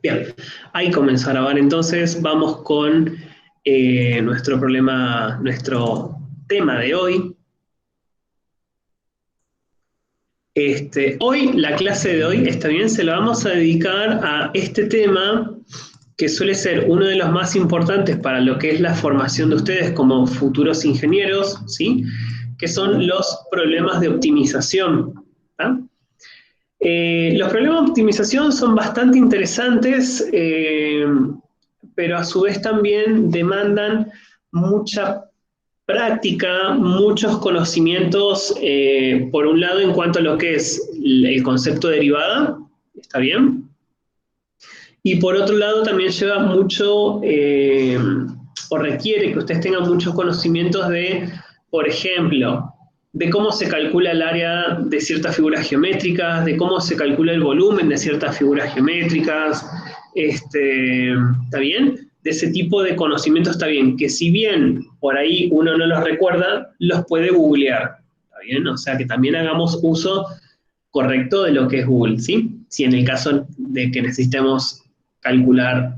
Bien, ahí comenzó a grabar. Entonces vamos con nuestro problema, nuestro tema de hoy. Hoy, la clase de hoy, está bien, se la vamos a dedicar a este tema que suele ser uno de los más importantes para lo que es la formación de ustedes como futuros ingenieros, ¿sí? Que son los problemas de optimización. ¿Tá? Los problemas de optimización son bastante interesantes, pero a su vez también demandan mucha práctica, muchos conocimientos, por un lado en cuanto a lo que es el concepto de derivada, ¿está bien? Y por otro lado también lleva mucho, o requiere que ustedes tengan muchos conocimientos de, por ejemplo, de cómo se calcula el área de ciertas figuras geométricas, de cómo se calcula el volumen de ciertas figuras geométricas, ¿está bien? De ese tipo de conocimientos está bien, que si bien por ahí uno no los recuerda, los puede googlear, ¿está bien? O sea, que también hagamos uso correcto de lo que es Google, ¿sí? Si en el caso de que necesitemos calcular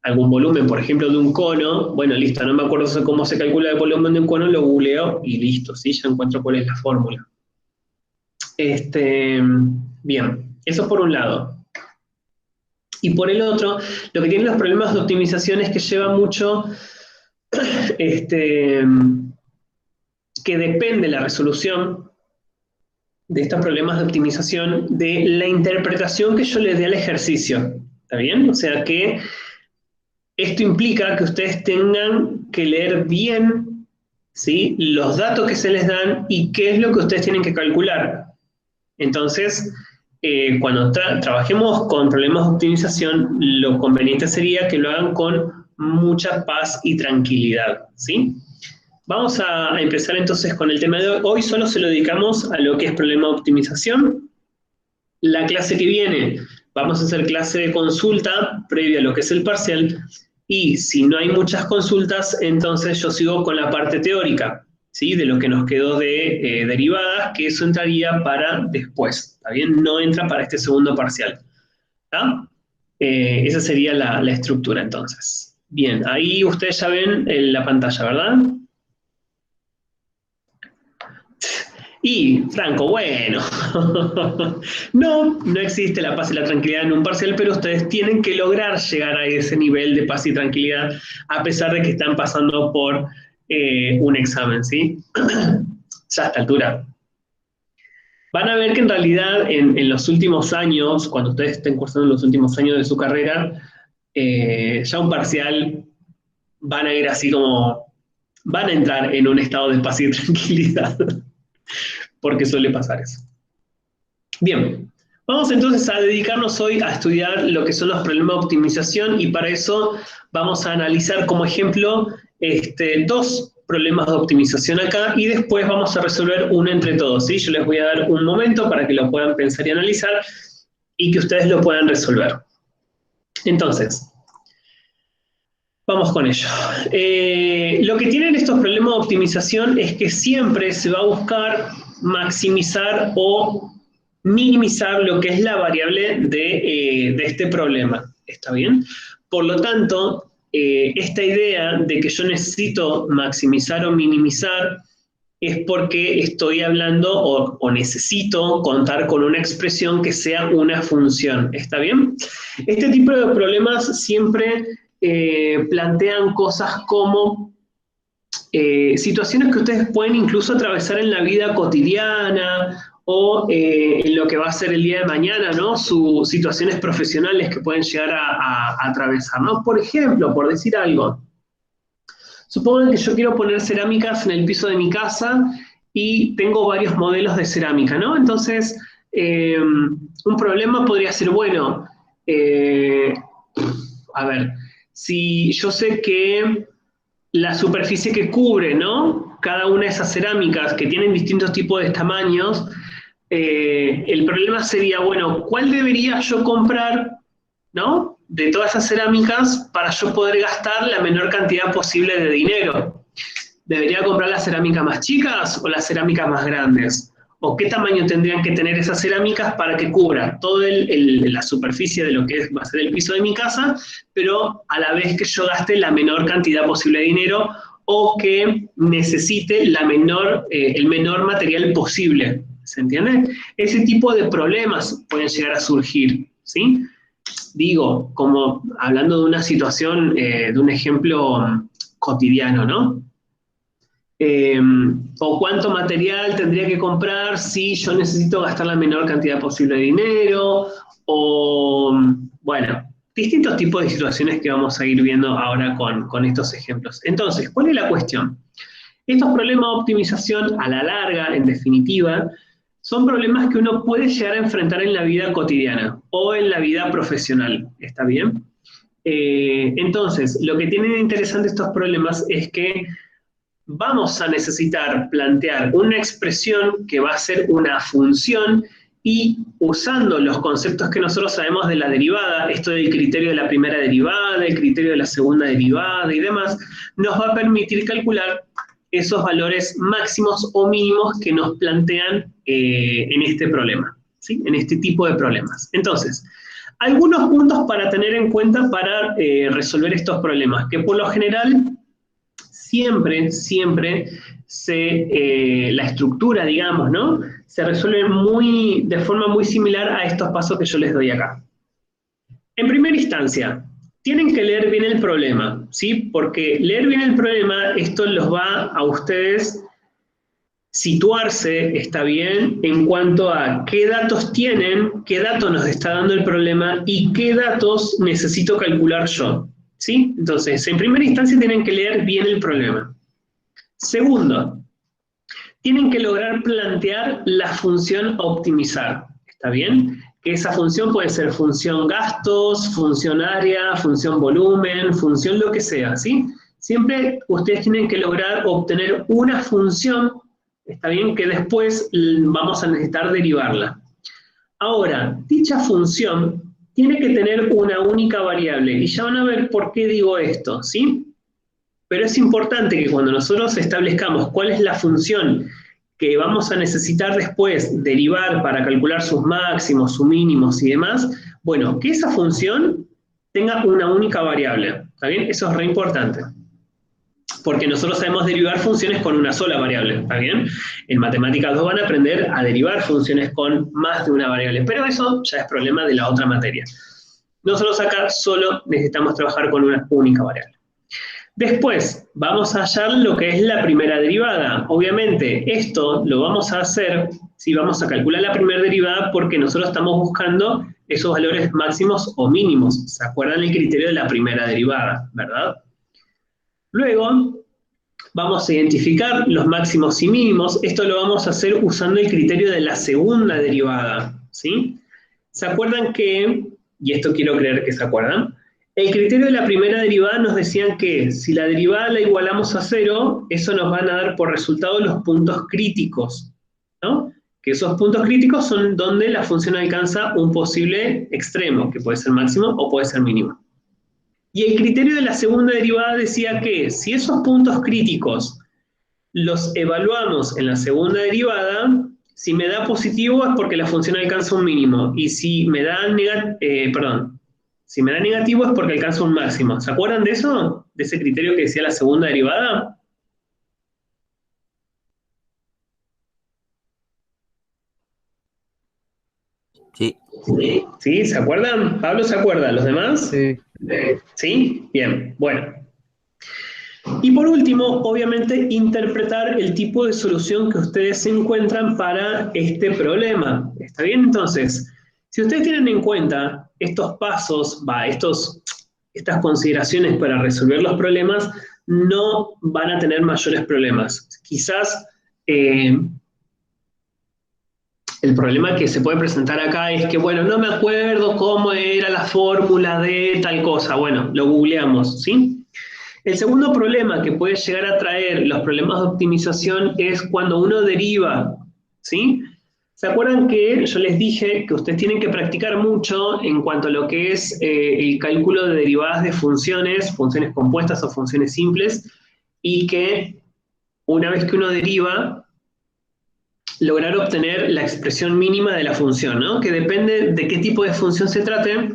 algún volumen, por ejemplo, de un cono, bueno, listo, no me acuerdo cómo se calcula el volumen de un cono, lo googleo y listo, ¿sí? Ya encuentro cuál es la fórmula. Bien, eso por un lado. Y por el otro, lo que tienen los problemas de optimización es que lleva mucho, que depende la resolución de estos problemas de optimización de la interpretación que yo les dé al ejercicio. ¿Está bien? O sea que esto implica que ustedes tengan que leer bien, ¿sí?, los datos que se les dan y qué es lo que ustedes tienen que calcular. Entonces, cuando trabajemos con problemas de optimización, lo conveniente sería que lo hagan con mucha paz y tranquilidad, ¿sí? Vamos a empezar entonces con el tema de hoy. Hoy solo se lo dedicamos a lo que es problema de optimización. La clase que viene vamos a hacer clase de consulta previa a lo que es el parcial, y si no hay muchas consultas, entonces yo sigo con la parte teórica, ¿sí?, de lo que nos quedó de derivadas, que eso entraría para después, ¿está bien? No entra para este segundo parcial, ¿está? Esa sería la estructura entonces. Bien, ahí ustedes ya ven en la pantalla, ¿verdad? Y, Franco, bueno, no existe la paz y la tranquilidad en un parcial, pero ustedes tienen que lograr llegar a ese nivel de paz y tranquilidad a pesar de que están pasando por un examen, ¿sí? Ya a esta altura. Van a ver que en realidad en los últimos años, cuando ustedes estén cursando en los últimos años de su carrera, ya un parcial van a ir así como, van a entrar en un estado de paz y tranquilidad. Porque suele pasar eso. Bien, vamos entonces a dedicarnos hoy a estudiar lo que son los problemas de optimización, y para eso vamos a analizar como ejemplo dos problemas de optimización acá, y después vamos a resolver uno entre todos, ¿sí? Yo les voy a dar un momento para que lo puedan pensar y analizar y que ustedes lo puedan resolver. Entonces, vamos con ello. Lo que tienen estos problemas de optimización es que siempre se va a buscar maximizar o minimizar lo que es la variable de este problema. ¿Está bien? Por lo tanto, esta idea de que yo necesito maximizar o minimizar es porque estoy hablando o necesito contar con una expresión que sea una función. ¿Está bien? Este tipo de problemas siempre plantean cosas como situaciones que ustedes pueden incluso atravesar en la vida cotidiana o en lo que va a ser el día de mañana, ¿no? Sus situaciones profesionales que pueden llegar a atravesar, ¿no? Por ejemplo, por decir algo, supongan que yo quiero poner cerámicas en el piso de mi casa y tengo varios modelos de cerámica, ¿no? Entonces, un problema podría ser, bueno, a ver, si yo sé que la superficie que cubre, ¿no?, cada una de esas cerámicas que tienen distintos tipos de tamaños, el problema sería, bueno, ¿cuál debería yo comprar, ¿no?, de todas esas cerámicas para yo poder gastar la menor cantidad posible de dinero? ¿Debería comprar las cerámicas más chicas o las cerámicas más grandes? o qué tamaño tendrían que tener esas cerámicas para que cubra toda la superficie de lo que va a ser el piso de mi casa, pero a la vez que yo gaste la menor cantidad posible de dinero o que necesite el menor material posible. ¿Se entiende? Ese tipo de problemas pueden llegar a surgir, ¿sí? Digo, como hablando de una situación, de un ejemplo cotidiano, ¿no? O cuánto material tendría que comprar si yo necesito gastar la menor cantidad posible de dinero, o, bueno, distintos tipos de situaciones que vamos a ir viendo ahora con estos ejemplos. Entonces, ¿cuál es la cuestión? Estos problemas de optimización, a la larga, en definitiva, son problemas que uno puede llegar a enfrentar en la vida cotidiana o en la vida profesional, ¿está bien? Entonces, lo que tienen de interesante estos problemas es que vamos a necesitar plantear una expresión que va a ser una función y usando los conceptos que nosotros sabemos de la derivada, esto del criterio de la primera derivada, el criterio de la segunda derivada y demás, nos va a permitir calcular esos valores máximos o mínimos que nos plantean en este problema, ¿sí? En este tipo de problemas. Entonces, algunos puntos para tener en cuenta para resolver estos problemas, que por lo general siempre la estructura, digamos, ¿no? Se resuelve de forma muy similar a estos pasos que yo les doy acá. En primera instancia, tienen que leer bien el problema, ¿sí? Porque leer bien el problema, esto los va a ustedes situarse, está bien, en cuanto a qué datos tienen, qué datos nos está dando el problema y qué datos necesito calcular yo, ¿sí? Entonces, en primera instancia tienen que leer bien el problema. Segundo, tienen que lograr plantear la función optimizar, ¿está bien? Que esa función puede ser función gastos, función área, función volumen, función lo que sea, ¿sí? Siempre ustedes tienen que lograr obtener una función, ¿está bien? Que después vamos a necesitar derivarla. Ahora, dicha función tiene que tener una única variable, y ya van a ver por qué digo esto, ¿sí? Pero es importante que cuando nosotros establezcamos cuál es la función que vamos a necesitar después derivar para calcular sus máximos, sus mínimos y demás, bueno, que esa función tenga una única variable, ¿está bien? Eso es re importante. Porque nosotros sabemos derivar funciones con una sola variable, ¿está bien? En Matemáticas 2 van a aprender a derivar funciones con más de una variable, pero eso ya es problema de la otra materia. Nosotros acá solo necesitamos trabajar con una única variable. Después, vamos a hallar lo que es la primera derivada. Obviamente, esto lo vamos a hacer si vamos a calcular la primera derivada porque nosotros estamos buscando esos valores máximos o mínimos. ¿Se acuerdan el criterio de la primera derivada, verdad? Luego, vamos a identificar los máximos y mínimos. Esto lo vamos a hacer usando el criterio de la segunda derivada, ¿sí? ¿Se acuerdan que, y esto quiero creer que se acuerdan, el criterio de la primera derivada nos decían que si la derivada la igualamos a 0, eso nos van a dar por resultado los puntos críticos, ¿no? Que esos puntos críticos son donde la función alcanza un posible extremo, que puede ser máximo o puede ser mínimo. Y el criterio de la segunda derivada decía que si esos puntos críticos los evaluamos en la segunda derivada, si me da positivo es porque la función alcanza un mínimo, y si me da si me da negativo es porque alcanza un máximo. ¿Se acuerdan de eso? ¿De ese criterio que decía la segunda derivada? Sí. ¿Sí? ¿Se acuerdan? ¿Pablo se acuerda? ¿Los demás? Sí. ¿Sí? Bien, bueno. Y por último, obviamente, interpretar el tipo de solución que ustedes encuentran para este problema. ¿Está bien? Entonces, si ustedes tienen en cuenta estos pasos, estas consideraciones para resolver los problemas, no van a tener mayores problemas. Quizás el problema que se puede presentar acá es que, bueno, no me acuerdo cómo era la fórmula de tal cosa. Bueno, lo googleamos, ¿sí? El segundo problema que puede llegar a traer los problemas de optimización es cuando uno deriva, ¿sí? ¿Se acuerdan que yo les dije que ustedes tienen que practicar mucho en cuanto a lo que es el cálculo de derivadas de funciones compuestas o funciones simples, y que una vez que uno deriva, lograr obtener la expresión mínima de la función, ¿no? Que depende de qué tipo de función se trate.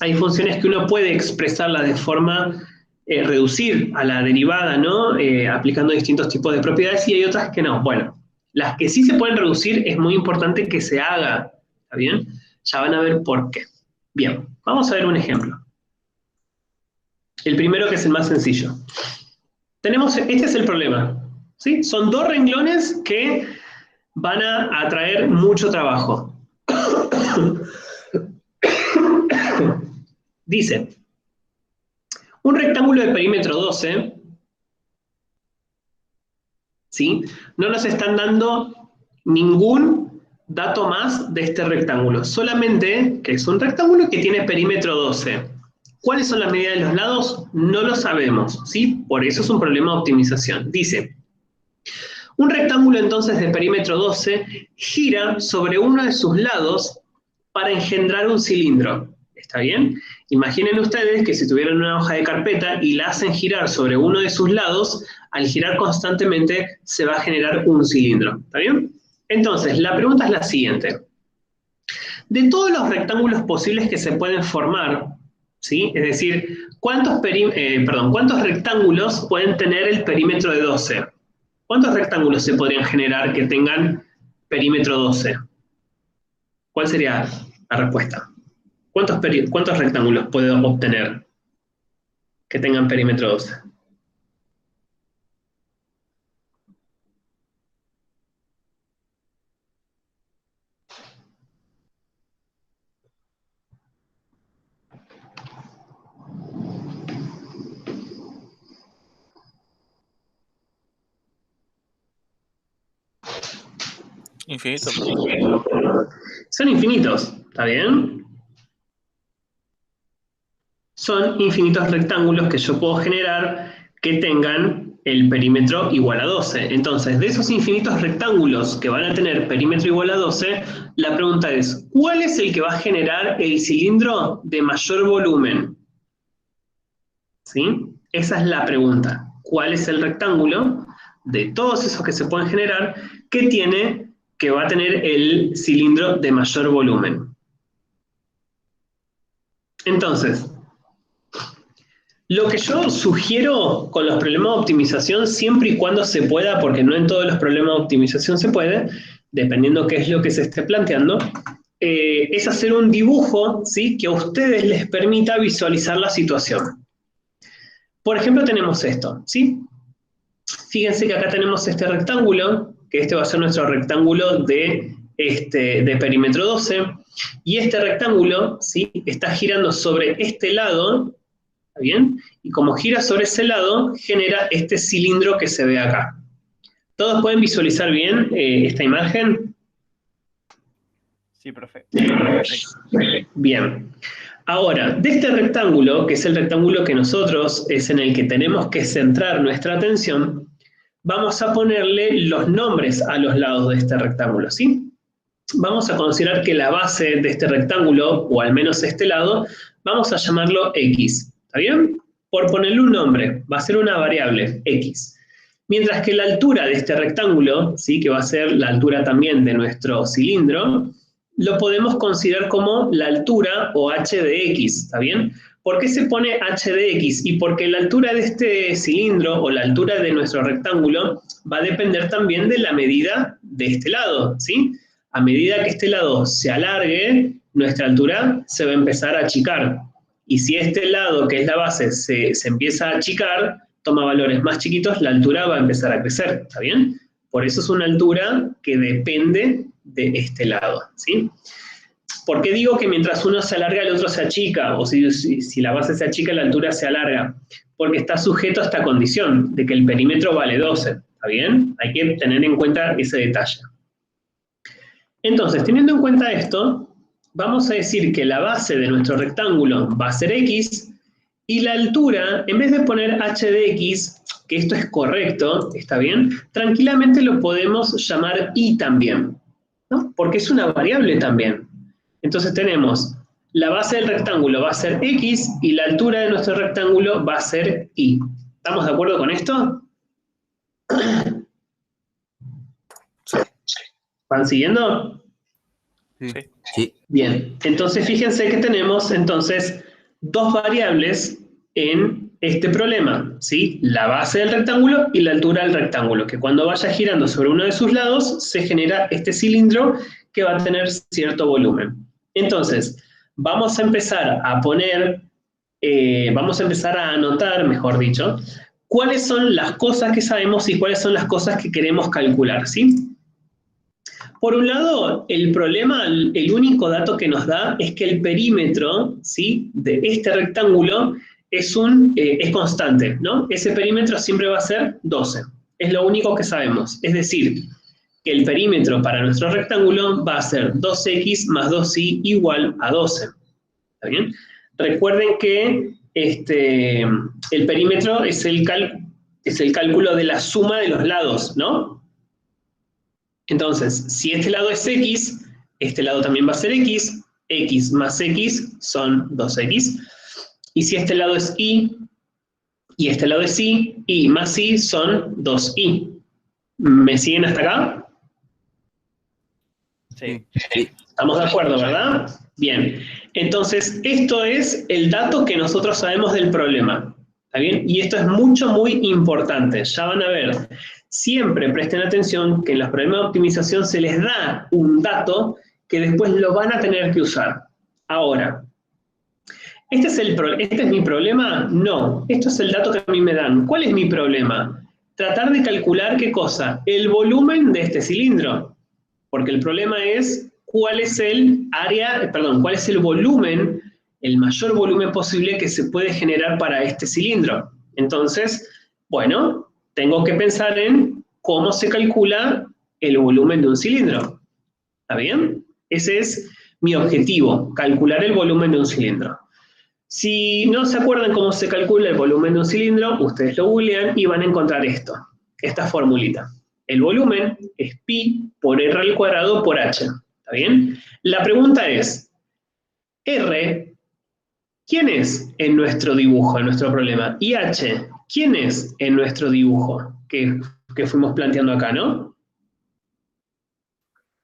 Hay funciones que uno puede expresarla de forma reducir a la derivada, ¿no? Aplicando distintos tipos de propiedades, y hay otras que no. Bueno, las que sí se pueden reducir es muy importante que se haga, ¿está bien? Ya van a ver por qué. Bien, vamos a ver un ejemplo. El primero, que es el más sencillo. Este es el problema, ¿sí? Son dos renglones que van a traer mucho trabajo. Dice, un rectángulo de perímetro 12, ¿sí? No nos están dando ningún dato más de este rectángulo, solamente que es un rectángulo que tiene perímetro 12. ¿Cuáles son las medidas de los lados? No lo sabemos, ¿sí? Por eso es un problema de optimización. Dice, un rectángulo entonces de perímetro 12 gira sobre uno de sus lados para engendrar un cilindro. ¿Está bien? Imaginen ustedes que si tuvieran una hoja de carpeta y la hacen girar sobre uno de sus lados, al girar constantemente se va a generar un cilindro. ¿Está bien? Entonces, la pregunta es la siguiente. De todos los rectángulos posibles que se pueden formar, ¿sí? Es decir, ¿cuántos rectángulos pueden tener el perímetro de 12? ¿Cuántos rectángulos se podrían generar que tengan perímetro 12? ¿Cuál sería la respuesta? ¿Cuántos rectángulos puedo obtener que tengan perímetro 12? Infinito. Son infinitos, ¿está bien? Son infinitos rectángulos que yo puedo generar que tengan el perímetro igual a 12. Entonces, de esos infinitos rectángulos que van a tener perímetro igual a 12, la pregunta es, ¿cuál es el que va a generar el cilindro de mayor volumen? ¿Sí? Esa es la pregunta. ¿Cuál es el rectángulo de todos esos que se pueden generar que va a tener el cilindro de mayor volumen? Entonces, lo que yo sugiero con los problemas de optimización, siempre y cuando se pueda, porque no en todos los problemas de optimización se puede, dependiendo qué es lo que se esté planteando, es hacer un dibujo, ¿sí?, que a ustedes les permita visualizar la situación. Por ejemplo, tenemos esto, ¿sí? Fíjense que acá tenemos este rectángulo, que este va a ser nuestro rectángulo de perímetro 12, y este rectángulo, ¿sí?, está girando sobre este lado, ¿está bien? Y como gira sobre ese lado, genera este cilindro que se ve acá. ¿Todos pueden visualizar bien esta imagen? Sí, profe. Bien. Ahora, de este rectángulo, que es el rectángulo que nosotros es en el que tenemos que centrar nuestra atención, vamos a ponerle los nombres a los lados de este rectángulo, ¿sí? Vamos a considerar que la base de este rectángulo, o al menos este lado, vamos a llamarlo X, ¿está bien? Por ponerle un nombre, va a ser una variable, X. Mientras que la altura de este rectángulo, ¿sí?, que va a ser la altura también de nuestro cilindro, lo podemos considerar como la altura o h de x, ¿está bien? ¿Por qué se pone h de x? Y porque la altura de este cilindro o la altura de nuestro rectángulo va a depender también de la medida de este lado, ¿sí? A medida que este lado se alargue, nuestra altura se va a empezar a achicar. Y si este lado, que es la base, se empieza a achicar, toma valores más chiquitos, la altura va a empezar a crecer, ¿está bien? Por eso es una altura que depende de este lado, ¿sí? ¿Por qué digo que mientras uno se alarga, el otro se achica? O si la base se achica, la altura se alarga. Porque está sujeto a esta condición de que el perímetro vale 12, ¿está bien? Hay que tener en cuenta ese detalle. Entonces, teniendo en cuenta esto, vamos a decir que la base de nuestro rectángulo va a ser x, y la altura, en vez de poner h de x, que esto es correcto, ¿está bien? Tranquilamente lo podemos llamar y también, ¿no? Porque es una variable también. Entonces tenemos, la base del rectángulo va a ser x y la altura de nuestro rectángulo va a ser y. ¿Estamos de acuerdo con esto? ¿Van siguiendo? Sí. Sí. Bien, entonces fíjense que tenemos entonces dos variables en este problema, ¿sí? La base del rectángulo y la altura del rectángulo, que cuando vaya girando sobre uno de sus lados se genera este cilindro que va a tener cierto volumen. Entonces, vamos a empezar a poner, vamos a empezar a anotar, mejor dicho, cuáles son las cosas que sabemos y cuáles son las cosas que queremos calcular, ¿sí? Por un lado, el problema, el único dato que nos da es que el perímetro, ¿sí?, de este rectángulo es constante, ¿no? Ese perímetro siempre va a ser 12. Es lo único que sabemos. Es decir, que el perímetro para nuestro rectángulo va a ser 2x más 2y igual a 12. ¿Está bien? Recuerden que el perímetro es el cálculo de la suma de los lados, ¿no? Entonces, si este lado es x, este lado también va a ser x más x son 2x. Y si este lado es y este lado es y más y son 2y. ¿Me siguen hasta acá? Sí. ¿Estamos de acuerdo, verdad? Bien. Entonces, esto es el dato que nosotros sabemos del problema. ¿Está bien? Y esto es muy importante. Ya van a ver. Siempre presten atención que en los problemas de optimización se les da un dato que después lo van a tener que usar. Ahora, ¿este es mi problema? No. Esto es el dato que a mí me dan. ¿Cuál es mi problema? Tratar de calcular ¿qué cosa? El volumen de este cilindro. Porque el problema es cuál es el volumen, el mayor volumen posible que se puede generar para este cilindro. Entonces, bueno, tengo que pensar en cómo se calcula el volumen de un cilindro. ¿Está bien? Ese es mi objetivo, calcular el volumen de un cilindro. Si no se acuerdan cómo se calcula el volumen de un cilindro, ustedes lo googlean y van a encontrar esta formulita. El volumen es pi por r al cuadrado por h. ¿Está bien? La pregunta es, R, ¿quién es en nuestro dibujo, en nuestro problema? Y h, ¿quién es en nuestro dibujo que fuimos planteando acá, no?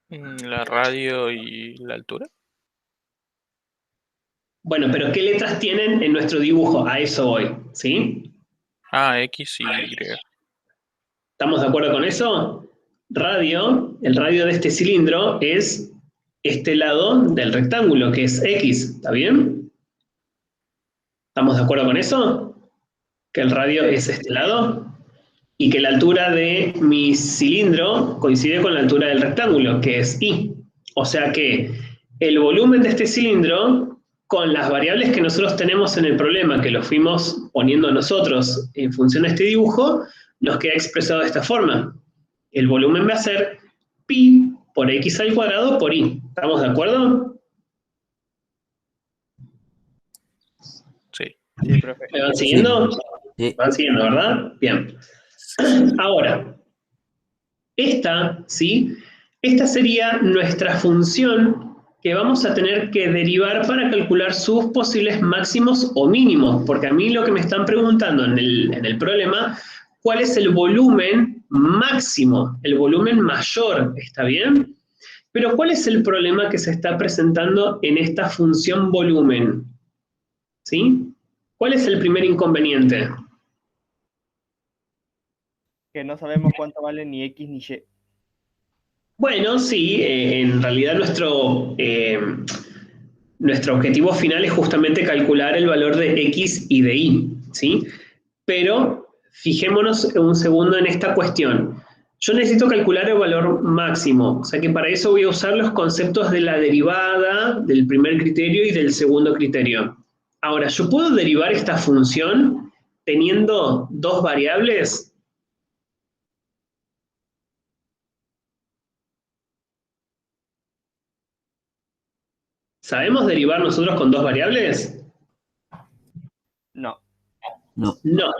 La radio y la altura. Bueno, pero ¿qué letras tienen en nuestro dibujo? A eso voy, ¿sí? X y Y. ¿Estamos de acuerdo con eso? El radio de este cilindro es este lado del rectángulo, que es X, ¿está bien? ¿Estamos de acuerdo con eso? Que el radio es este lado y que la altura de mi cilindro coincide con la altura del rectángulo, que es Y. O sea que el volumen de este cilindro, con las variables que nosotros tenemos en el problema, que lo fuimos poniendo nosotros en función de este dibujo, nos queda expresado de esta forma. El volumen va a ser pi por x al cuadrado por y. ¿Estamos de acuerdo? Sí. Sí, profe. ¿Me van siguiendo? Sí. Van siguiendo, ¿verdad? Bien. Ahora, ¿sí? Esta sería nuestra función que vamos a tener que derivar para calcular sus posibles máximos o mínimos, porque a mí lo que me están preguntando en el problema, ¿cuál es el volumen máximo? El volumen mayor, ¿está bien? Pero ¿cuál es el problema que se está presentando en esta función volumen? ¿Sí? ¿Cuál es el primer inconveniente? Que no sabemos cuánto vale ni X ni Y. Bueno, sí, en realidad nuestro objetivo final es justamente calcular el valor de X y de Y, ¿sí? Pero fijémonos un segundo en esta cuestión. Yo necesito calcular el valor máximo, o sea que para eso voy a usar los conceptos de la derivada, del primer criterio y del segundo criterio. Ahora, ¿yo puedo derivar esta función teniendo dos variables? ¿Sabemos derivar nosotros con dos variables? No. No. No,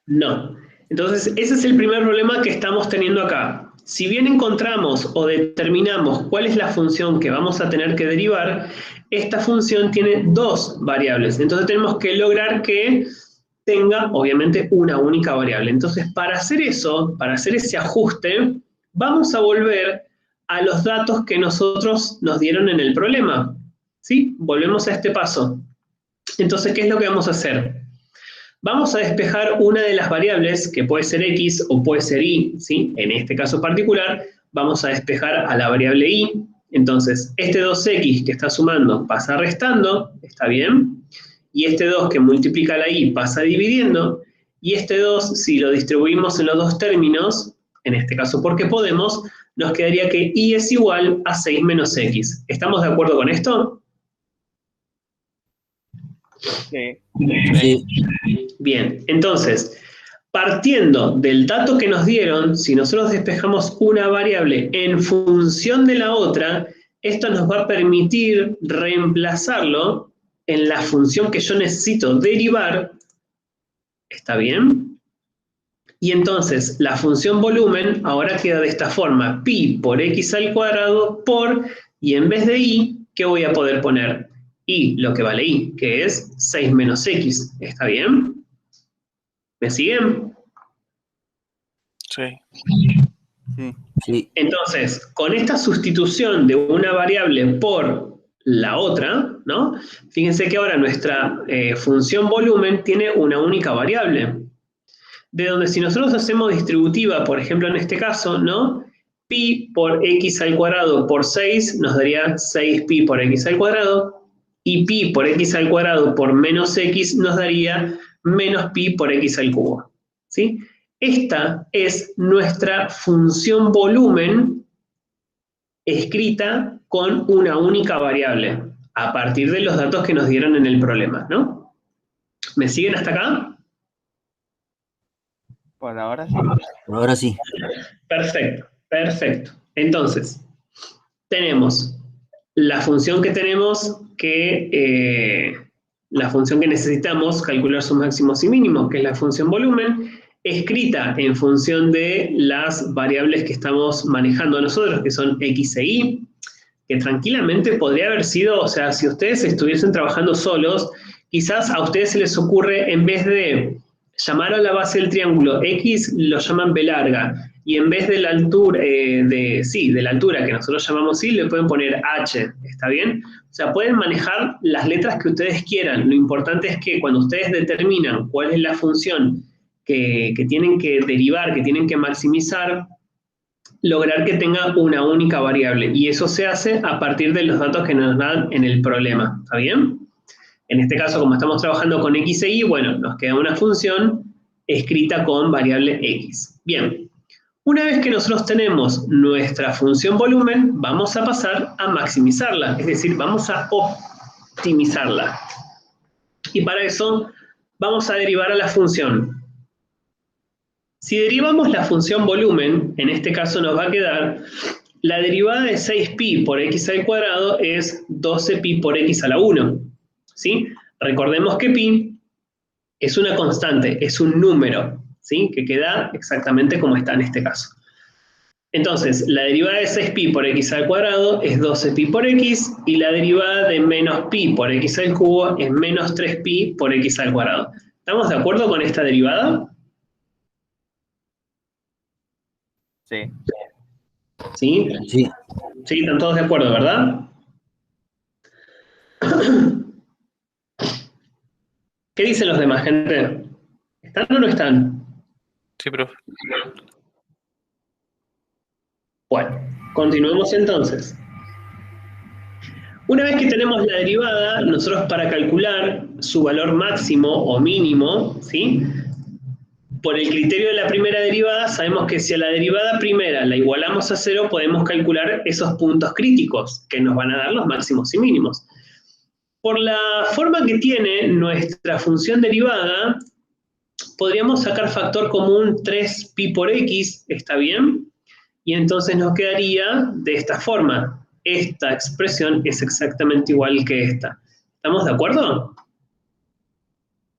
no. Entonces, ese es el primer problema que estamos teniendo acá. Si bien encontramos o determinamos cuál es la función que vamos a tener que derivar, esta función tiene dos variables. Entonces tenemos que lograr que tenga, obviamente, una única variable. Entonces, para hacer eso, para hacer ese ajuste, vamos a volver a los datos que nosotros nos dieron en el problema. ¿Sí? Volvemos a este paso. Entonces, ¿qué es lo que vamos a hacer? Vamos a despejar una de las variables, que puede ser x o puede ser y, ¿sí? En este caso particular, vamos a despejar a la variable y. Entonces, este 2x que está sumando pasa restando, ¿está bien? Y este 2 que multiplica la y pasa dividiendo, y este 2, si lo distribuimos en los dos términos, en este caso porque podemos, nos quedaría que y es igual a 6 menos x. ¿Estamos de acuerdo con esto? Sí. Sí. Bien, entonces, partiendo del dato que nos dieron, si nosotros despejamos una variable en función de la otra, esto nos va a permitir reemplazarlo en la función que yo necesito derivar. ¿Está bien? Y entonces, la función volumen ahora queda de esta forma, pi por x al cuadrado por, y en vez de y, ¿qué voy a poder poner? Y, lo que vale y, que es 6 menos x. ¿Está bien? ¿Me siguen? Sí. Sí. Entonces, con esta sustitución de una variable por la otra, ¿no? Fíjense que ahora nuestra función volumen tiene una única variable. De donde si nosotros hacemos distributiva, por ejemplo en este caso, ¿no? Pi por x al cuadrado por 6 nos daría 6pi por x al cuadrado, y pi por x al cuadrado por menos x nos daría menos pi por x al cubo. ¿Sí? Esta es nuestra función volumen escrita con una única variable, a partir de los datos que nos dieron en el problema, ¿no? ¿Me siguen hasta acá? Por ahora sí. Por ahora sí. Perfecto, perfecto. Entonces, tenemos la función que tenemos la función que necesitamos calcular sus máximos y mínimos, que es la función volumen, escrita en función de las variables que estamos manejando nosotros, que son x e y, que tranquilamente podría haber sido, o sea, si ustedes estuviesen trabajando solos, quizás a ustedes se les ocurre, en vez de llamar a la base del triángulo x, lo llaman b larga, y en vez de la altura, de la altura que nosotros llamamos y, le pueden poner h, ¿está bien? O sea, pueden manejar las letras que ustedes quieran. Lo importante es que cuando ustedes determinan cuál es la función que tienen que derivar, que tienen que maximizar, lograr que tenga una única variable. Y eso se hace a partir de los datos que nos dan en el problema, ¿está bien? En este caso, como estamos trabajando con x e y, bueno, nos queda una función escrita con variable x. Bien, una vez que nosotros tenemos nuestra función volumen, vamos a pasar a maximizarla, es decir, vamos a optimizarla. Y para eso vamos a derivar a la función. Si derivamos la función volumen, en este caso nos va a quedar la derivada de 6pi por x al cuadrado es 12pi por x a la 1. ¿Sí? Recordemos que pi es una constante, es un número, ¿sí? Que queda exactamente como está en este caso. Entonces, la derivada de 6pi por x al cuadrado es 12pi por x, y la derivada de menos pi por x al cubo es menos 3pi por x al cuadrado. ¿Estamos de acuerdo con esta derivada? Sí. ¿Sí? Sí. Sí, están todos de acuerdo, ¿verdad? ¿Qué dicen los demás, gente? ¿Están o no están? Sí, profe. Bueno, continuemos entonces. Una vez que tenemos la derivada, nosotros para calcular su valor máximo o mínimo, ¿sí? Por el criterio de la primera derivada, sabemos que si a la derivada primera la igualamos a 0, podemos calcular esos puntos críticos que nos van a dar los máximos y mínimos. Por la forma que tiene nuestra función derivada, podríamos sacar factor común 3pi por x, ¿está bien? Y entonces nos quedaría de esta forma. Esta expresión es exactamente igual que esta. ¿Estamos de acuerdo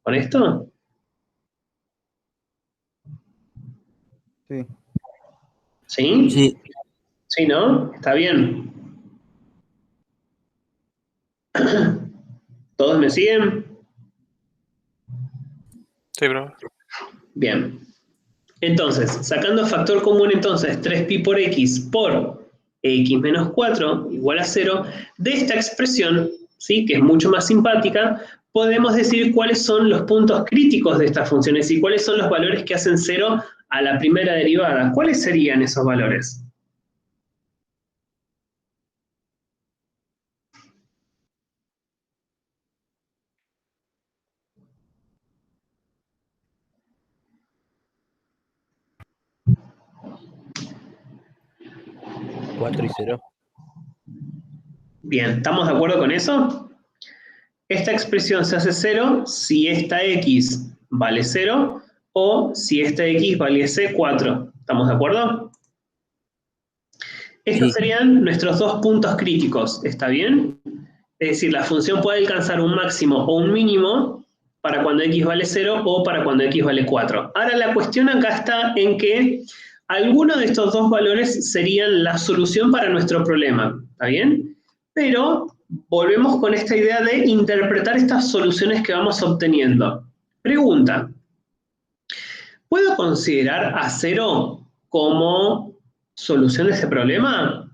con esto? Sí. ¿Sí? Sí. ¿Sí, no? ¿Está bien? ¿Todos me siguen? Sí, profe. Bien. Entonces, sacando factor común entonces 3pi por x por x menos 4 igual a 0, de esta expresión, ¿sí? Que es mucho más simpática, podemos decir cuáles son los puntos críticos de estas funciones y cuáles son los valores que hacen 0 a la primera derivada. ¿Cuáles serían esos valores? Cuatro y 0. Bien, ¿estamos de acuerdo con eso? Esta expresión se hace 0 si esta x vale 0 o si esta x valiese 4. ¿Estamos de acuerdo? Estos Sí. serían nuestros dos puntos críticos, ¿está bien? Es decir, la función puede alcanzar un máximo o un mínimo para cuando x vale 0 o para cuando x vale 4. Ahora la cuestión acá está en que alguno de estos dos valores serían la solución para nuestro problema, ¿está bien? Pero volvemos con esta idea de interpretar estas soluciones que vamos obteniendo. Pregunta, ¿puedo considerar a 0 como solución de este problema?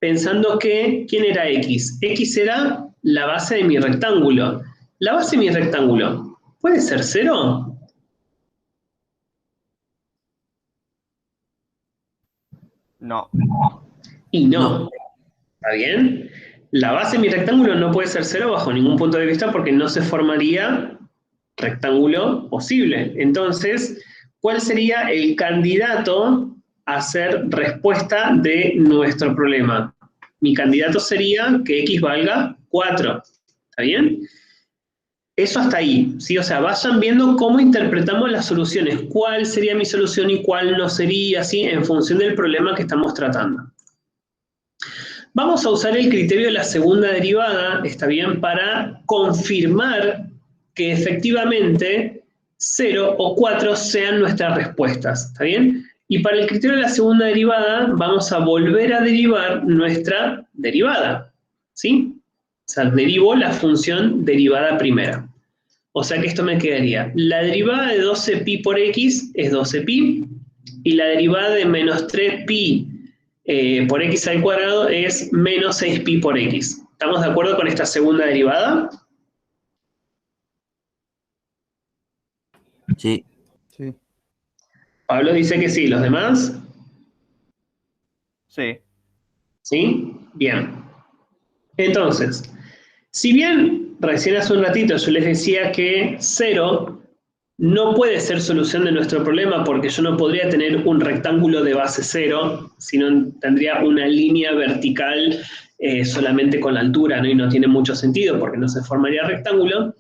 Pensando que, ¿quién era x? X era la base de mi rectángulo. ¿La base de mi rectángulo puede ser 0? No. Y no. No. ¿Está bien? La base de mi rectángulo no puede ser 0 bajo ningún punto de vista porque no se formaría rectángulo posible. Entonces, ¿cuál sería el candidato a ser respuesta de nuestro problema? Mi candidato sería que x valga 4. ¿Está bien? Eso hasta ahí, ¿sí? O sea, vayan viendo cómo interpretamos las soluciones, cuál sería mi solución y cuál no sería, ¿sí? En función del problema que estamos tratando. Vamos a usar el criterio de la segunda derivada, ¿está bien? Para confirmar que efectivamente 0 o 4 sean nuestras respuestas, ¿está bien? Y para el criterio de la segunda derivada vamos a volver a derivar nuestra derivada, ¿sí? O sea, derivo la función derivada primera. O sea que esto me quedaría, la derivada de 12pi por x es 12pi, y la derivada de menos 3pi por x al cuadrado es menos 6pi por x. ¿Estamos de acuerdo con esta segunda derivada? Sí. Sí. Pablo dice que sí, ¿los demás? Sí. ¿Sí? Bien. Entonces, si bien recién hace un ratito yo les decía que 0 no puede ser solución de nuestro problema porque yo no podría tener un rectángulo de base 0, sino tendría una línea vertical solamente con la altura, ¿no? Y no tiene mucho sentido porque no se formaría rectángulo.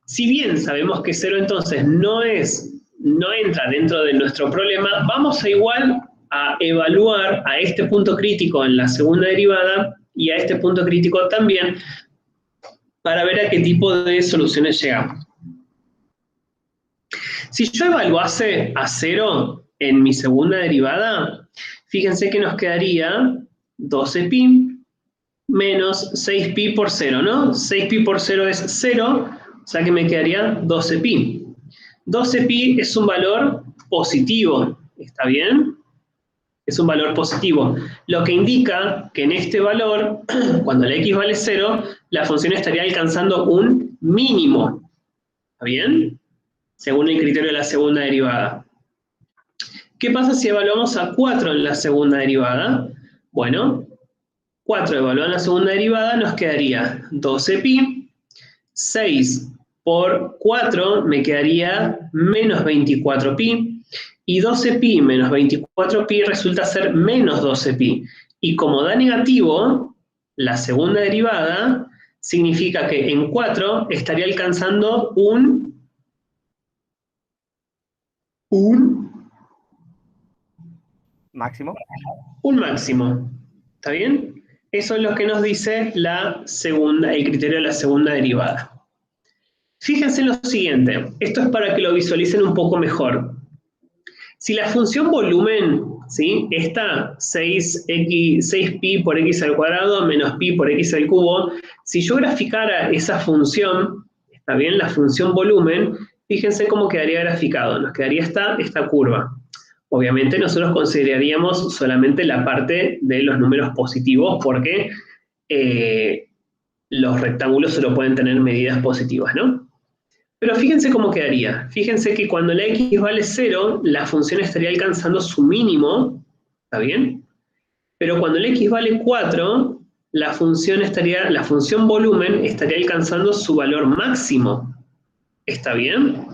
Si bien sabemos que 0 entonces no entra dentro de nuestro problema, vamos a igual a evaluar a este punto crítico en la segunda derivada y a este punto crítico también para ver a qué tipo de soluciones llegamos. Si yo evaluase a 0 en mi segunda derivada, fíjense que nos quedaría 12pi menos 6pi por 0, ¿no? 6pi por 0 es 0, o sea que me quedaría 12pi. 12pi es un valor positivo, ¿está bien? Es un valor positivo, lo que indica que en este valor, cuando la x vale 0, la función estaría alcanzando un mínimo, ¿está bien? Según el criterio de la segunda derivada. ¿Qué pasa si evaluamos a 4 en la segunda derivada? Bueno, 4 evaluado en la segunda derivada nos quedaría 12pi, 6 por 4 me quedaría menos 24pi, y 12pi menos 24pi resulta ser menos 12pi. Y como da negativo, la segunda derivada significa que en 4 estaría alcanzando un Máximo. Un máximo. ¿Está bien? Eso es lo que nos dice el criterio de la segunda derivada. Fíjense en lo siguiente, esto es para que lo visualicen un poco mejor. Si la función volumen, ¿sí? Esta 6pi por x al cuadrado menos pi por x al cubo, si yo graficara esa función, ¿está bien? La función volumen, fíjense cómo quedaría graficado, nos quedaría esta curva. Obviamente nosotros consideraríamos solamente la parte de los números positivos porque los rectángulos solo pueden tener medidas positivas, ¿no? Pero fíjense cómo quedaría. Fíjense que cuando la x vale 0, la función estaría alcanzando su mínimo, ¿está bien? Pero cuando la x vale 4, la función volumen estaría alcanzando su valor máximo. ¿Está bien?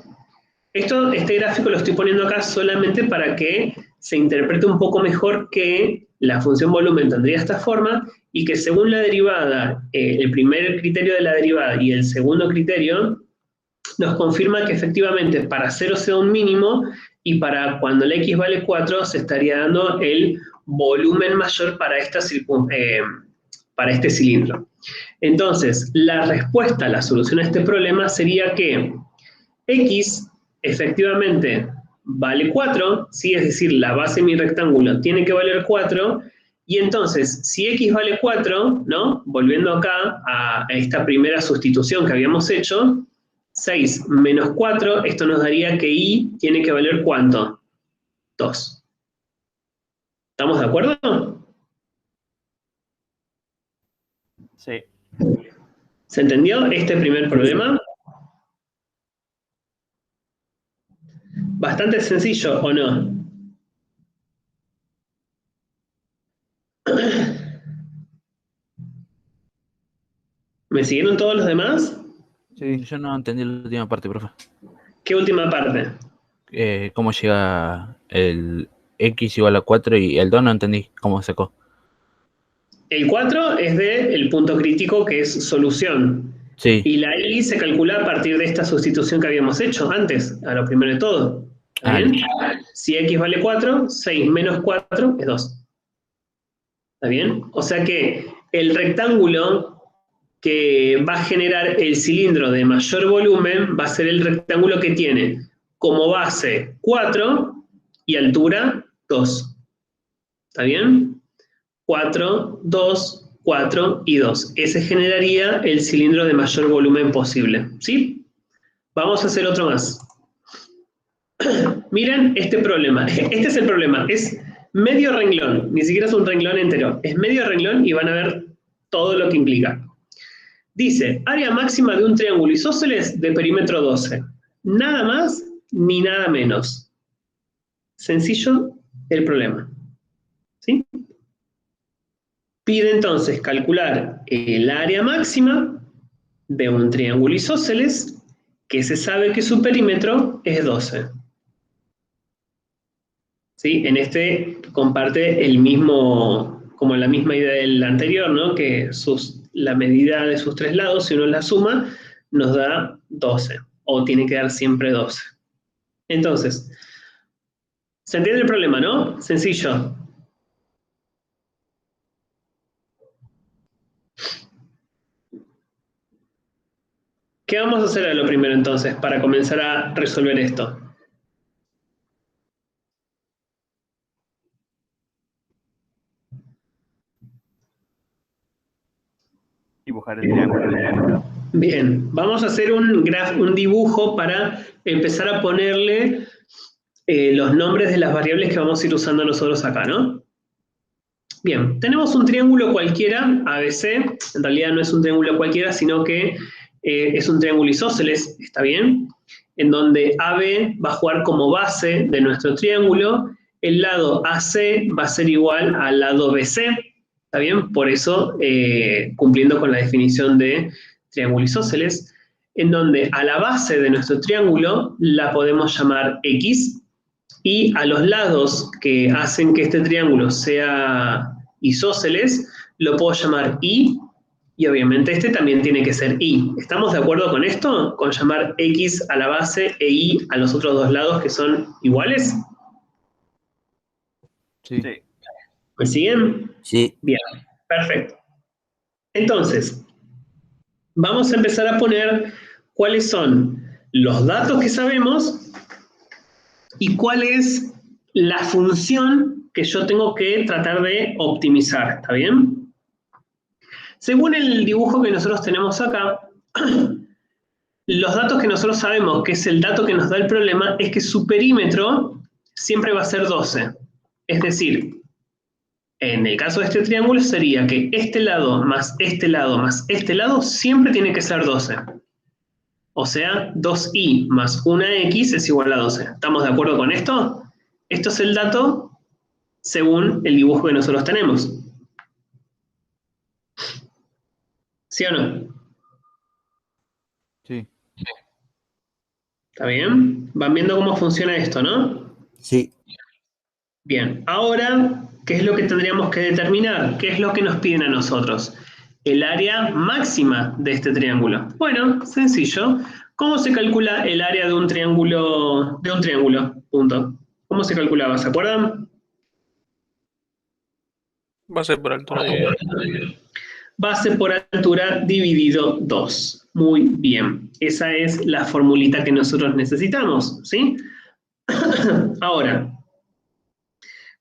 Este gráfico lo estoy poniendo acá solamente para que se interprete un poco mejor que la función volumen tendría esta forma y que según la derivada, el primer criterio de la derivada y el segundo criterio, nos confirma que efectivamente para 0 se da un mínimo y para cuando la x vale 4 se estaría dando el volumen mayor para este cilindro. Entonces, la respuesta, la solución a este problema sería que x efectivamente vale 4, ¿sí? Es decir, la base de mi rectángulo tiene que valer 4, y entonces, si x vale 4, ¿no? Volviendo acá a esta primera sustitución que habíamos hecho, 6 menos 4, esto nos daría que y tiene que valer ¿cuánto? 2. ¿Estamos de acuerdo? Sí. ¿Se entendió este primer problema? Bastante sencillo, ¿o no? ¿Me siguieron todos los demás? Sí. Yo no entendí la última parte, profe. ¿Qué última parte? ¿Cómo llega el x igual a 4 y el 2 no entendí cómo sacó? El 4 es del punto crítico que es solución. Sí. Y la y se calcula a partir de esta sustitución que habíamos hecho antes, a lo primero de todo. ¿Está bien? Si x vale 4, 6 menos 4 es 2. ¿Está bien? O sea que el rectángulo que va a generar el cilindro de mayor volumen va a ser el rectángulo que tiene como base 4 y altura 2. ¿Está bien? 4, 2, 4 y 2. Ese generaría el cilindro de mayor volumen posible. ¿Sí? Vamos a hacer otro más. Miren este problema. Este es el problema. Es medio renglón. Ni siquiera es un renglón entero. Es medio renglón y van a ver todo lo que implica. Dice, área máxima de un triángulo isósceles de perímetro 12. Nada más ni nada menos. Sencillo el problema. ¿Sí? Pide entonces calcular el área máxima de un triángulo isósceles que se sabe que su perímetro es 12. ¿Sí? En este comparte el mismo, como la misma idea del anterior, ¿no? Que la medida de sus tres lados, si uno la suma, nos da 12, o tiene que dar siempre 12. Entonces, ¿se entiende el problema, no? Sencillo. ¿Qué vamos a hacer a lo primero entonces para comenzar a resolver esto? Dibujar el triángulo. Bien, vamos a hacer un dibujo para empezar a ponerle los nombres de las variables que vamos a ir usando nosotros acá, ¿no? Bien, tenemos un triángulo cualquiera, ABC, en realidad no es un triángulo cualquiera, sino que es un triángulo isósceles, ¿está bien? En donde AB va a jugar como base de nuestro triángulo, el lado AC va a ser igual al lado BC, ¿está bien? Por eso, cumpliendo con la definición de triángulo isósceles, en donde a la base de nuestro triángulo la podemos llamar X, y a los lados que hacen que este triángulo sea isósceles, lo puedo llamar Y, y obviamente este también tiene que ser Y. ¿Estamos de acuerdo con esto? Con llamar X a la base e Y a los otros dos lados que son iguales. Sí. ¿Me siguen? Sí. Bien, perfecto. Entonces, vamos a empezar a poner cuáles son los datos que sabemos y cuál es la función que yo tengo que tratar de optimizar, ¿está bien? Según el dibujo que nosotros tenemos acá, los datos que nosotros sabemos que es el dato que nos da el problema es que su perímetro siempre va a ser 12. Es decir, en el caso de este triángulo sería que este lado más este lado más este lado siempre tiene que ser 12. O sea, 2y más 1x es igual a 12. ¿Estamos de acuerdo con esto? Esto es el dato según el dibujo que nosotros tenemos. ¿Sí o no? Sí. ¿Está bien? Van viendo cómo funciona esto, ¿no? Sí. Bien, ahora, ¿qué es lo que tendríamos que determinar? ¿Qué es lo que nos piden a nosotros? El área máxima de este triángulo. Bueno, sencillo. ¿Cómo se calcula el área de un triángulo? Punto. ¿Cómo se calculaba? ¿Se acuerdan? Base por altura dividida. Base por altura dividido 2. Muy bien. Esa es la formulita que nosotros necesitamos, ¿sí? Ahora,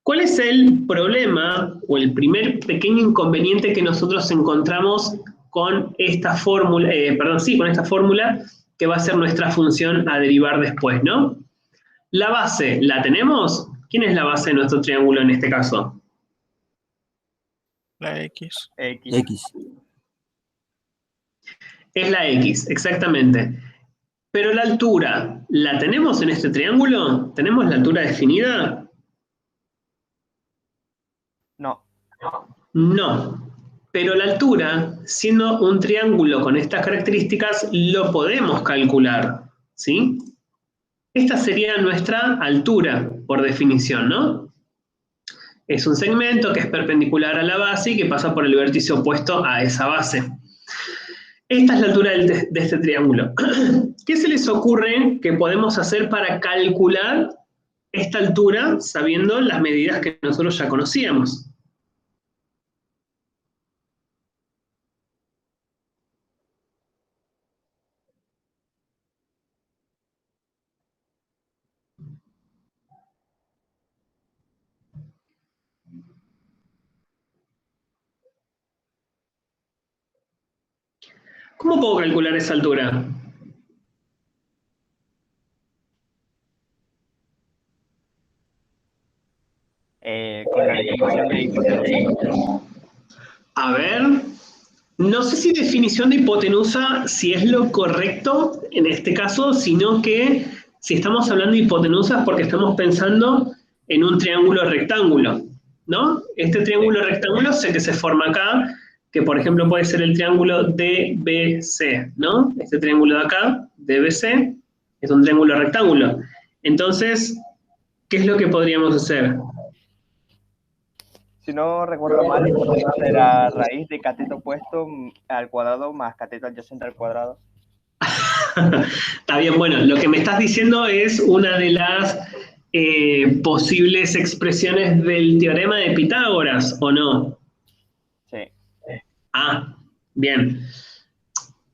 ¿cuál es el problema o el primer pequeño inconveniente que nosotros encontramos con esta fórmula, con esta fórmula que va a ser nuestra función a derivar después, ¿no? La base, ¿la tenemos? ¿Quién es la base de nuestro triángulo en este caso? La X. X. X. Es la X, exactamente. Pero la altura, ¿la tenemos en este triángulo? ¿Tenemos la altura definida? No. No. Pero la altura, siendo un triángulo con estas características, lo podemos calcular, ¿sí? Esta sería nuestra altura, por definición, ¿no? Es un segmento que es perpendicular a la base y que pasa por el vértice opuesto a esa base. Esta es la altura de este triángulo. ¿Qué se les ocurre que podemos hacer para calcular esta altura sabiendo las medidas que nosotros ya conocíamos? ¿Cómo puedo calcular esa altura? Con la definición de hipotenusa. A ver, no sé si definición de hipotenusa si es lo correcto en este caso, sino que si estamos hablando de hipotenusa es porque estamos pensando en un triángulo rectángulo, ¿no? Este triángulo rectángulo sé que se forma acá, que por ejemplo puede ser el triángulo DBC, ¿no? Este triángulo de acá, DBC, es un triángulo rectángulo. Entonces, ¿qué es lo que podríamos hacer? Si no recuerdo mal, hipotenusa era raíz de cateto opuesto al cuadrado más cateto adyacente al cuadrado. Está bien, bueno, lo que me estás diciendo es una de las posibles expresiones del teorema de Pitágoras, ¿o no? Sí. Ah, bien.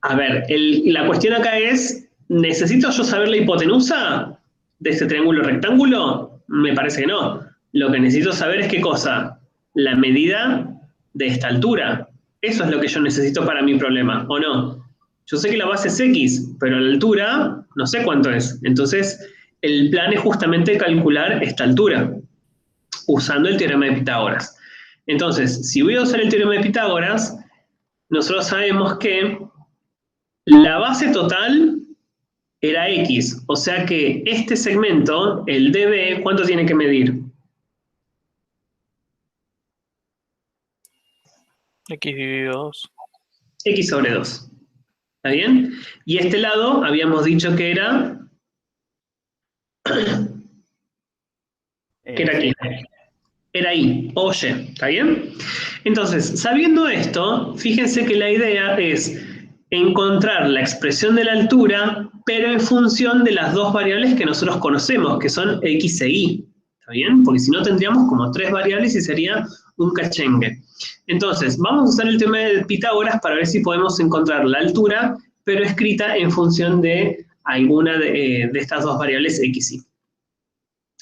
A ver, la cuestión acá es, ¿necesito yo saber la hipotenusa de este triángulo rectángulo? Me parece que no. Lo que necesito saber es qué cosa, la medida de esta altura. Eso es lo que yo necesito para mi problema, ¿o no? Yo sé que la base es X, pero la altura no sé cuánto es. Entonces, el plan es justamente calcular esta altura, usando el teorema de Pitágoras. Entonces, si voy a usar el teorema de Pitágoras, nosotros sabemos que la base total era X, o sea que este segmento, el DB, ¿cuánto tiene que medir? X dividido 2. X sobre 2. ¿Está bien? Y este lado habíamos dicho que era... que era aquí. Era Y, o Y, ¿está bien? Entonces, sabiendo esto, fíjense que la idea es encontrar la expresión de la altura, pero en función de las dos variables que nosotros conocemos, que son X e Y, ¿está bien? Porque si no tendríamos como 3 variables y sería un cachengue. Entonces, vamos a usar el tema de Pitágoras para ver si podemos encontrar la altura, pero escrita en función de alguna de estas dos variables X y Y.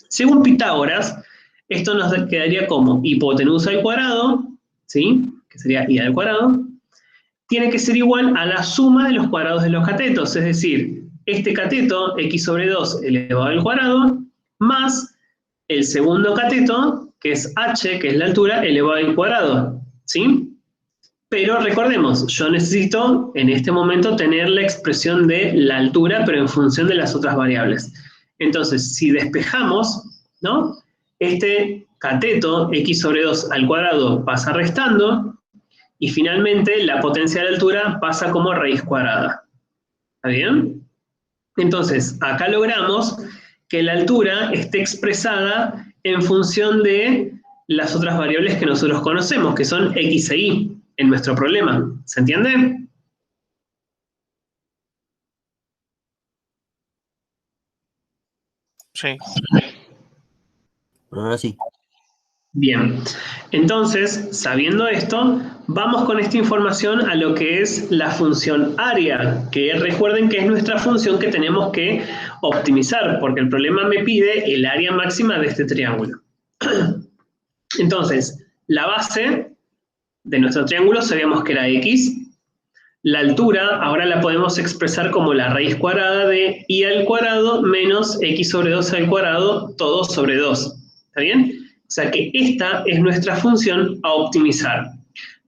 Según Pitágoras, esto nos quedaría como hipotenusa al cuadrado, ¿sí? Que sería y al cuadrado, tiene que ser igual a la suma de los cuadrados de los catetos, es decir, este cateto, x sobre 2 elevado al cuadrado, más el segundo cateto, que es h, que es la altura, elevado al cuadrado, ¿sí? Pero recordemos, yo necesito en este momento tener la expresión de la altura, pero en función de las otras variables. Entonces, si despejamos, ¿no? Este cateto, x sobre 2 al cuadrado, pasa restando, y finalmente la potencia de la altura pasa como raíz cuadrada. ¿Está bien? Entonces, acá logramos que la altura esté expresada en función de las otras variables que nosotros conocemos, que son x e y en nuestro problema. ¿Se entiende? Sí. Ahora sí. Bien, entonces, sabiendo esto, vamos con esta información a lo que es la función área, que recuerden que es nuestra función que tenemos que optimizar, porque el problema me pide el área máxima de este triángulo. Entonces, la base de nuestro triángulo sabíamos que era x. La altura ahora la podemos expresar como la raíz cuadrada de y al cuadrado menos x sobre 2 al cuadrado, todo sobre 2. ¿Está bien? O sea que esta es nuestra función a optimizar.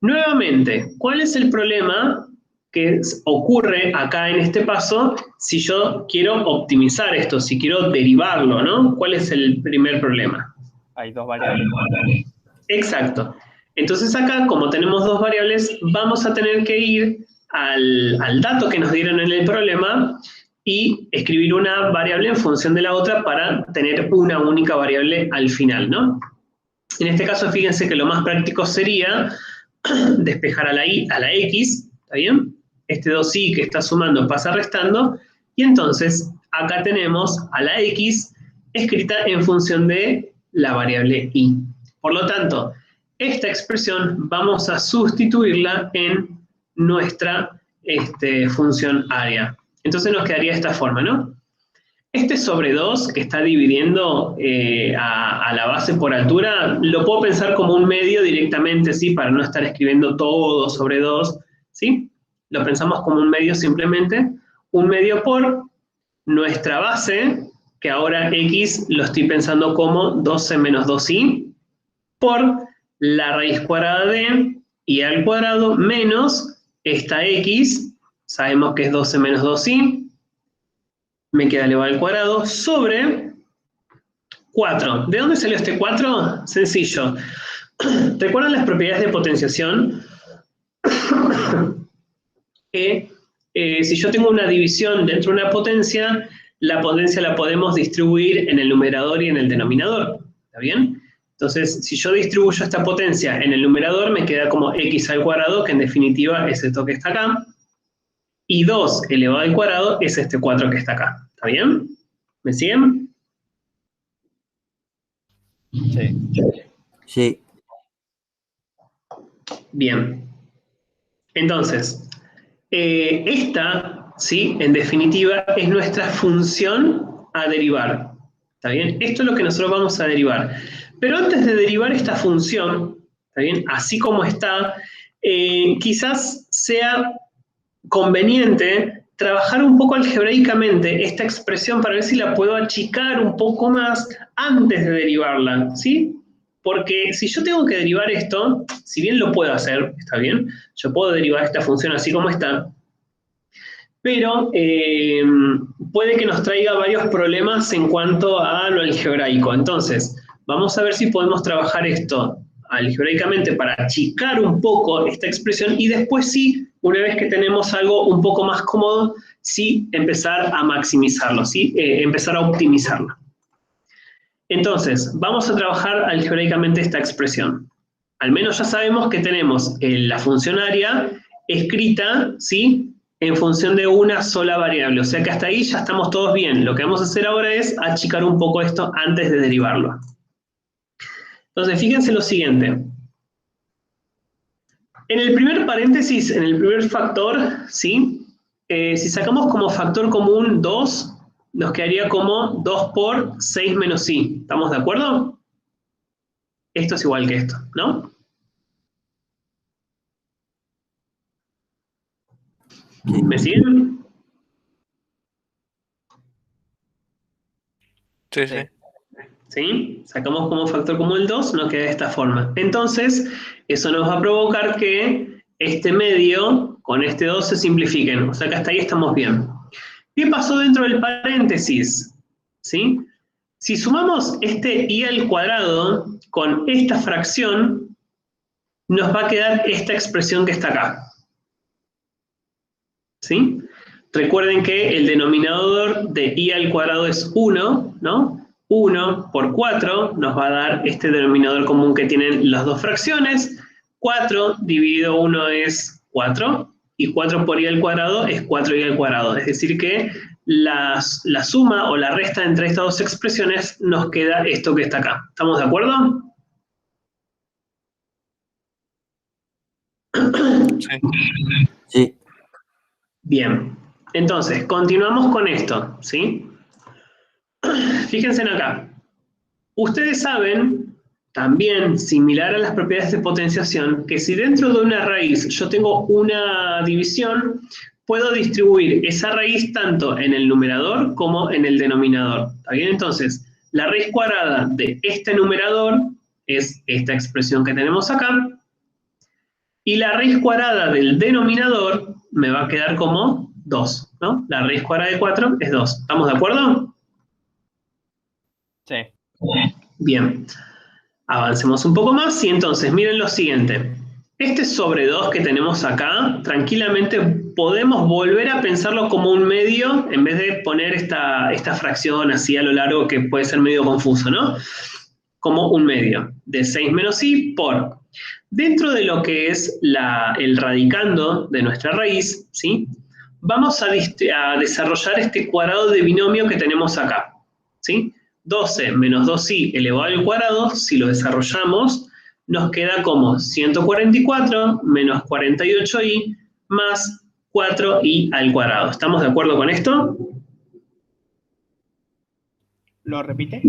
Nuevamente, ¿cuál es el problema que ocurre acá en este paso si yo quiero optimizar esto, si quiero derivarlo, ¿no? ¿Cuál es el primer problema? Hay dos variables. Exacto. Entonces acá, como tenemos dos variables, vamos a tener que ir al dato que nos dieron en el problema y escribir una variable en función de la otra para tener una única variable al final, ¿no? En este caso, fíjense que lo más práctico sería despejar a la x, ¿está bien? Este 2i que está sumando pasa restando, y entonces acá tenemos a la x escrita en función de la variable y. Por lo tanto, esta expresión vamos a sustituirla en nuestra función área. Entonces nos quedaría de esta forma, ¿no? Este sobre 2 que está dividiendo a la base por altura, lo puedo pensar como un medio directamente, ¿sí? Para no estar escribiendo todo sobre 2, ¿sí? Lo pensamos como un medio simplemente, un medio por nuestra base, que ahora x lo estoy pensando como 12 menos 2i, por la raíz cuadrada de y al cuadrado menos esta x, sabemos que es 12 menos 2i, me queda elevado al cuadrado, sobre 4. ¿De dónde salió este 4? Sencillo. ¿Recuerdan las propiedades de potenciación? Que si yo tengo una división dentro de una potencia, la potencia la podemos distribuir en el numerador y en el denominador. ¿Está bien? Entonces, si yo distribuyo esta potencia en el numerador, me queda como x al cuadrado, que en definitiva es esto que está acá. Y 2 elevado al cuadrado es este 4 que está acá. ¿Está bien? ¿Me siguen? Sí. Sí. Bien. Entonces, esta, ¿sí? En definitiva, es nuestra función a derivar. ¿Está bien? Esto es lo que nosotros vamos a derivar. Pero antes de derivar esta función, ¿está bien? Así como está, quizás sea conveniente trabajar un poco algebraicamente esta expresión para ver si la puedo achicar un poco más antes de derivarla, ¿sí? Porque si yo tengo que derivar esto, si bien lo puedo hacer, está bien, yo puedo derivar esta función así como está, pero puede que nos traiga varios problemas en cuanto a lo algebraico. Entonces, vamos a ver si podemos trabajar esto algebraicamente para achicar un poco esta expresión y después sí, una vez que tenemos algo un poco más cómodo, sí empezar a maximizarlo, sí empezar a optimizarlo. Entonces, vamos a trabajar algebraicamente esta expresión. Al menos ya sabemos que tenemos la función área escrita, ¿sí? En función de una sola variable. O sea que hasta ahí ya estamos todos bien. Lo que vamos a hacer ahora es achicar un poco esto antes de derivarlo. Entonces, fíjense lo siguiente. En el primer paréntesis, en el primer factor, ¿sí? Si sacamos como factor común 2, nos quedaría como 2 por 6 menos i. ¿Estamos de acuerdo? Esto es igual que esto, ¿no? ¿Me siguen? Sí, sí. ¿sí? Sacamos como factor común el 2, nos queda de esta forma. Entonces, eso nos va a provocar que este medio con este 2 se simplifiquen. O sea que hasta ahí estamos bien. ¿Qué pasó dentro del paréntesis? ¿Sí? Si sumamos este i al cuadrado con esta fracción, nos va a quedar esta expresión que está acá. ¿Sí? Recuerden que el denominador de i al cuadrado es 1, ¿no? 1 por 4 nos va a dar este denominador común que tienen las dos fracciones. 4 dividido 1 es 4, y 4 por i al cuadrado es 4i al cuadrado. Es decir que la suma o la resta entre estas dos expresiones nos queda esto que está acá. ¿Estamos de acuerdo? Sí. Sí. Bien. Entonces, continuamos con esto, ¿sí? Fíjense en acá. Ustedes saben, también similar a las propiedades de potenciación, que si dentro de una raíz yo tengo una división, puedo distribuir esa raíz tanto en el numerador como en el denominador. ¿Está bien? Entonces, la raíz cuadrada de este numerador es esta expresión que tenemos acá, y la raíz cuadrada del denominador me va a quedar como 2, ¿no? La raíz cuadrada de 4 es 2. ¿Estamos de acuerdo? Sí. Bien. Avancemos un poco más y entonces miren lo siguiente. Este sobre 2 que tenemos acá, tranquilamente podemos volver a pensarlo como un medio en vez de poner esta fracción así a lo largo que puede ser medio confuso, ¿no? Como un medio de 6 menos i por... Dentro de lo que es el radicando de nuestra raíz, ¿sí? Vamos a desarrollar este cuadrado de binomio que tenemos acá, ¿sí? 12 menos 2i elevado al cuadrado, si lo desarrollamos, nos queda como 144 menos 48i más 4i al cuadrado. ¿Estamos de acuerdo con esto? ¿Lo repite?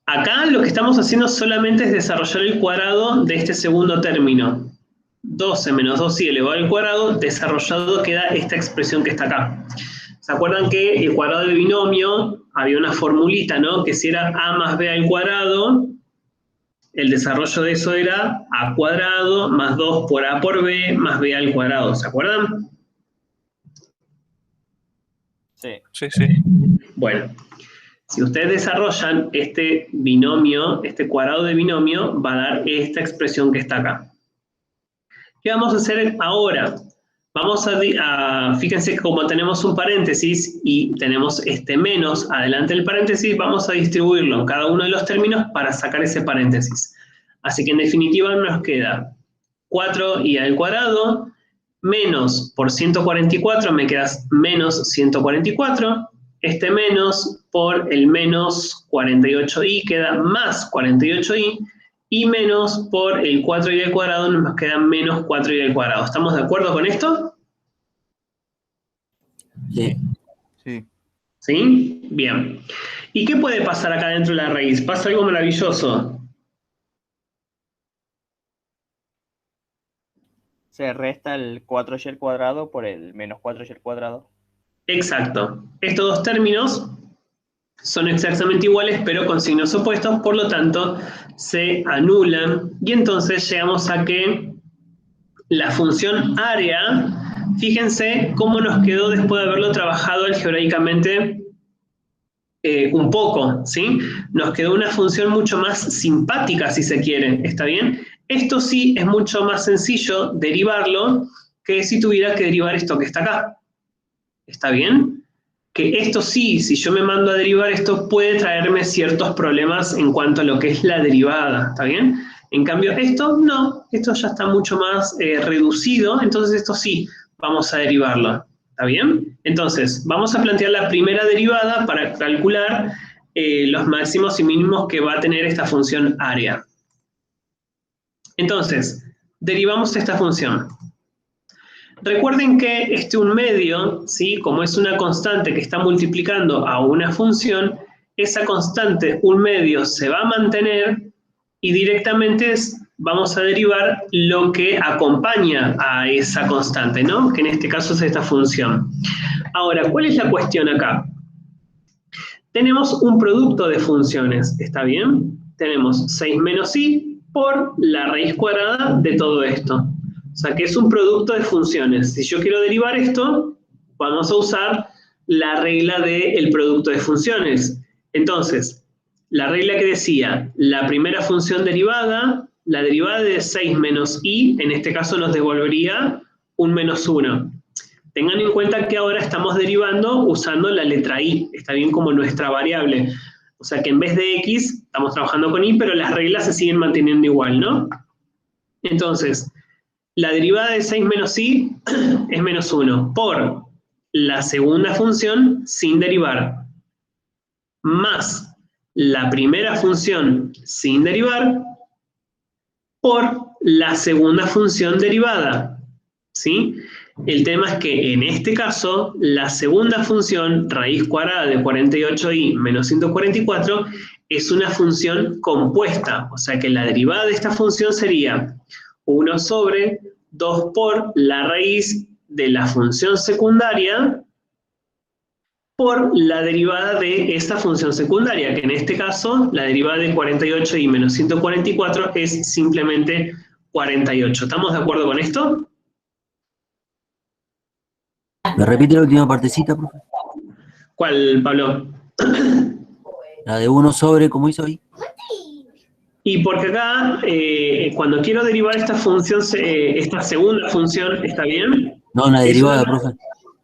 Acá lo que estamos haciendo solamente es desarrollar el cuadrado de este segundo término. 12 menos 2i elevado al cuadrado, desarrollado queda esta expresión que está acá. ¿Se acuerdan que el cuadrado de binomio había una formulita, ¿no? Que si era a más b al cuadrado, el desarrollo de eso era a cuadrado más 2 por a por b más b al cuadrado. ¿Se acuerdan? Sí. Sí, sí. Bueno, si ustedes desarrollan este binomio, este cuadrado de binomio, va a dar esta expresión que está acá. ¿Qué vamos a hacer ahora? Vamos fíjense que como tenemos un paréntesis y tenemos este menos adelante del paréntesis, vamos a distribuirlo en cada uno de los términos para sacar ese paréntesis. Así que en definitiva nos queda 4i al cuadrado, menos por 144 me queda menos 144, este menos por el menos 48i queda más 48i, y menos por el 4i al cuadrado nos queda menos 4i al cuadrado. ¿Estamos de acuerdo con esto? Sí. Sí. ¿Sí? Bien. ¿Y qué puede pasar acá dentro de la raíz? Pasa algo maravilloso. Se resta el 4y al cuadrado por el menos 4y al cuadrado. Exacto. Estos dos términos son exactamente iguales, pero con signos opuestos, por lo tanto, se anulan, y entonces llegamos a que la función área, fíjense cómo nos quedó después de haberlo trabajado algebraicamente un poco, ¿sí? Nos quedó una función mucho más simpática, si se quiere, ¿está bien? Esto sí es mucho más sencillo derivarlo que si tuviera que derivar esto que está acá. ¿Está bien? Que esto sí, si yo me mando a derivar esto, puede traerme ciertos problemas en cuanto a lo que es la derivada, ¿está bien? En cambio, esto no, esto ya está mucho más reducido, entonces esto sí, vamos a derivarlo, ¿está bien? Entonces, vamos a plantear la primera derivada para calcular los máximos y mínimos que va a tener esta función área. Entonces, derivamos esta función. Recuerden que un medio, ¿sí? Como es una constante que está multiplicando a una función, esa constante, un medio, se va a mantener y directamente vamos a derivar lo que acompaña a esa constante, ¿no? Que en este caso es esta función. Ahora, ¿cuál es la cuestión acá? tenemos un producto de funciones, ¿está bien? Tenemos 6 menos i por la raíz cuadrada de todo esto. O sea que es un producto de funciones. Si yo quiero derivar esto, vamos a usar la regla del producto de funciones. Entonces, la regla que decía, la primera función derivada, la derivada de 6 menos i, en este caso nos devolvería un menos 1. Tengan en cuenta que ahora estamos derivando usando la letra i, está bien, como nuestra variable. O sea que en vez de x, estamos trabajando con i, pero las reglas se siguen manteniendo igual, ¿no? Entonces, la derivada de 6 menos i es menos 1 por la segunda función sin derivar, más la primera función sin derivar por la segunda función derivada, ¿sí? El tema es que en este caso, la segunda función, raíz cuadrada de 48i menos 144, es una función compuesta, o sea que la derivada de esta función sería 1 sobre 2 por la raíz de la función secundaria por la derivada de esa función secundaria, que en este caso, la derivada de 48i menos 144 es simplemente 48. ¿Estamos de acuerdo con esto? ¿Me repite la última partecita, profe? ¿Cuál, Pablo? La de 1 sobre, ¿cómo hizo ahí? Y porque acá, cuando quiero derivar esta función, esta segunda función, ¿está bien? No, la derivada, profe.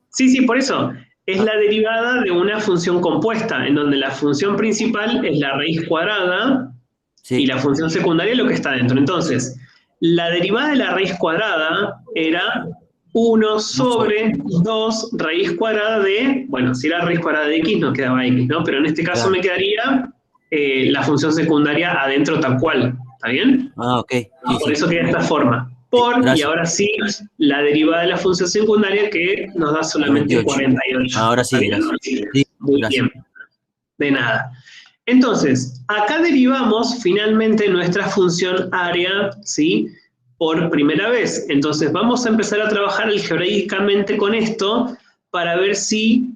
Sí, por eso. Es la derivada de una función compuesta, en donde la función principal es la raíz cuadrada y la función secundaria es lo que está dentro. Entonces, la derivada de la raíz cuadrada era 1 sobre 2 raíz cuadrada de, bueno, si era raíz cuadrada de x, no quedaba x, ¿no? Pero en este caso me quedaría la función secundaria adentro tal cual, ¿está bien? Ah, ok. Sí, por eso queda de esta forma. Y ahora sí, la derivada de la función secundaria que nos da solamente 48. Ahora sí, gracias. Sí, muy bien. De nada. Entonces, acá derivamos finalmente nuestra función área, ¿sí? Por primera vez. Entonces, vamos a empezar a trabajar algebraicamente con esto para ver si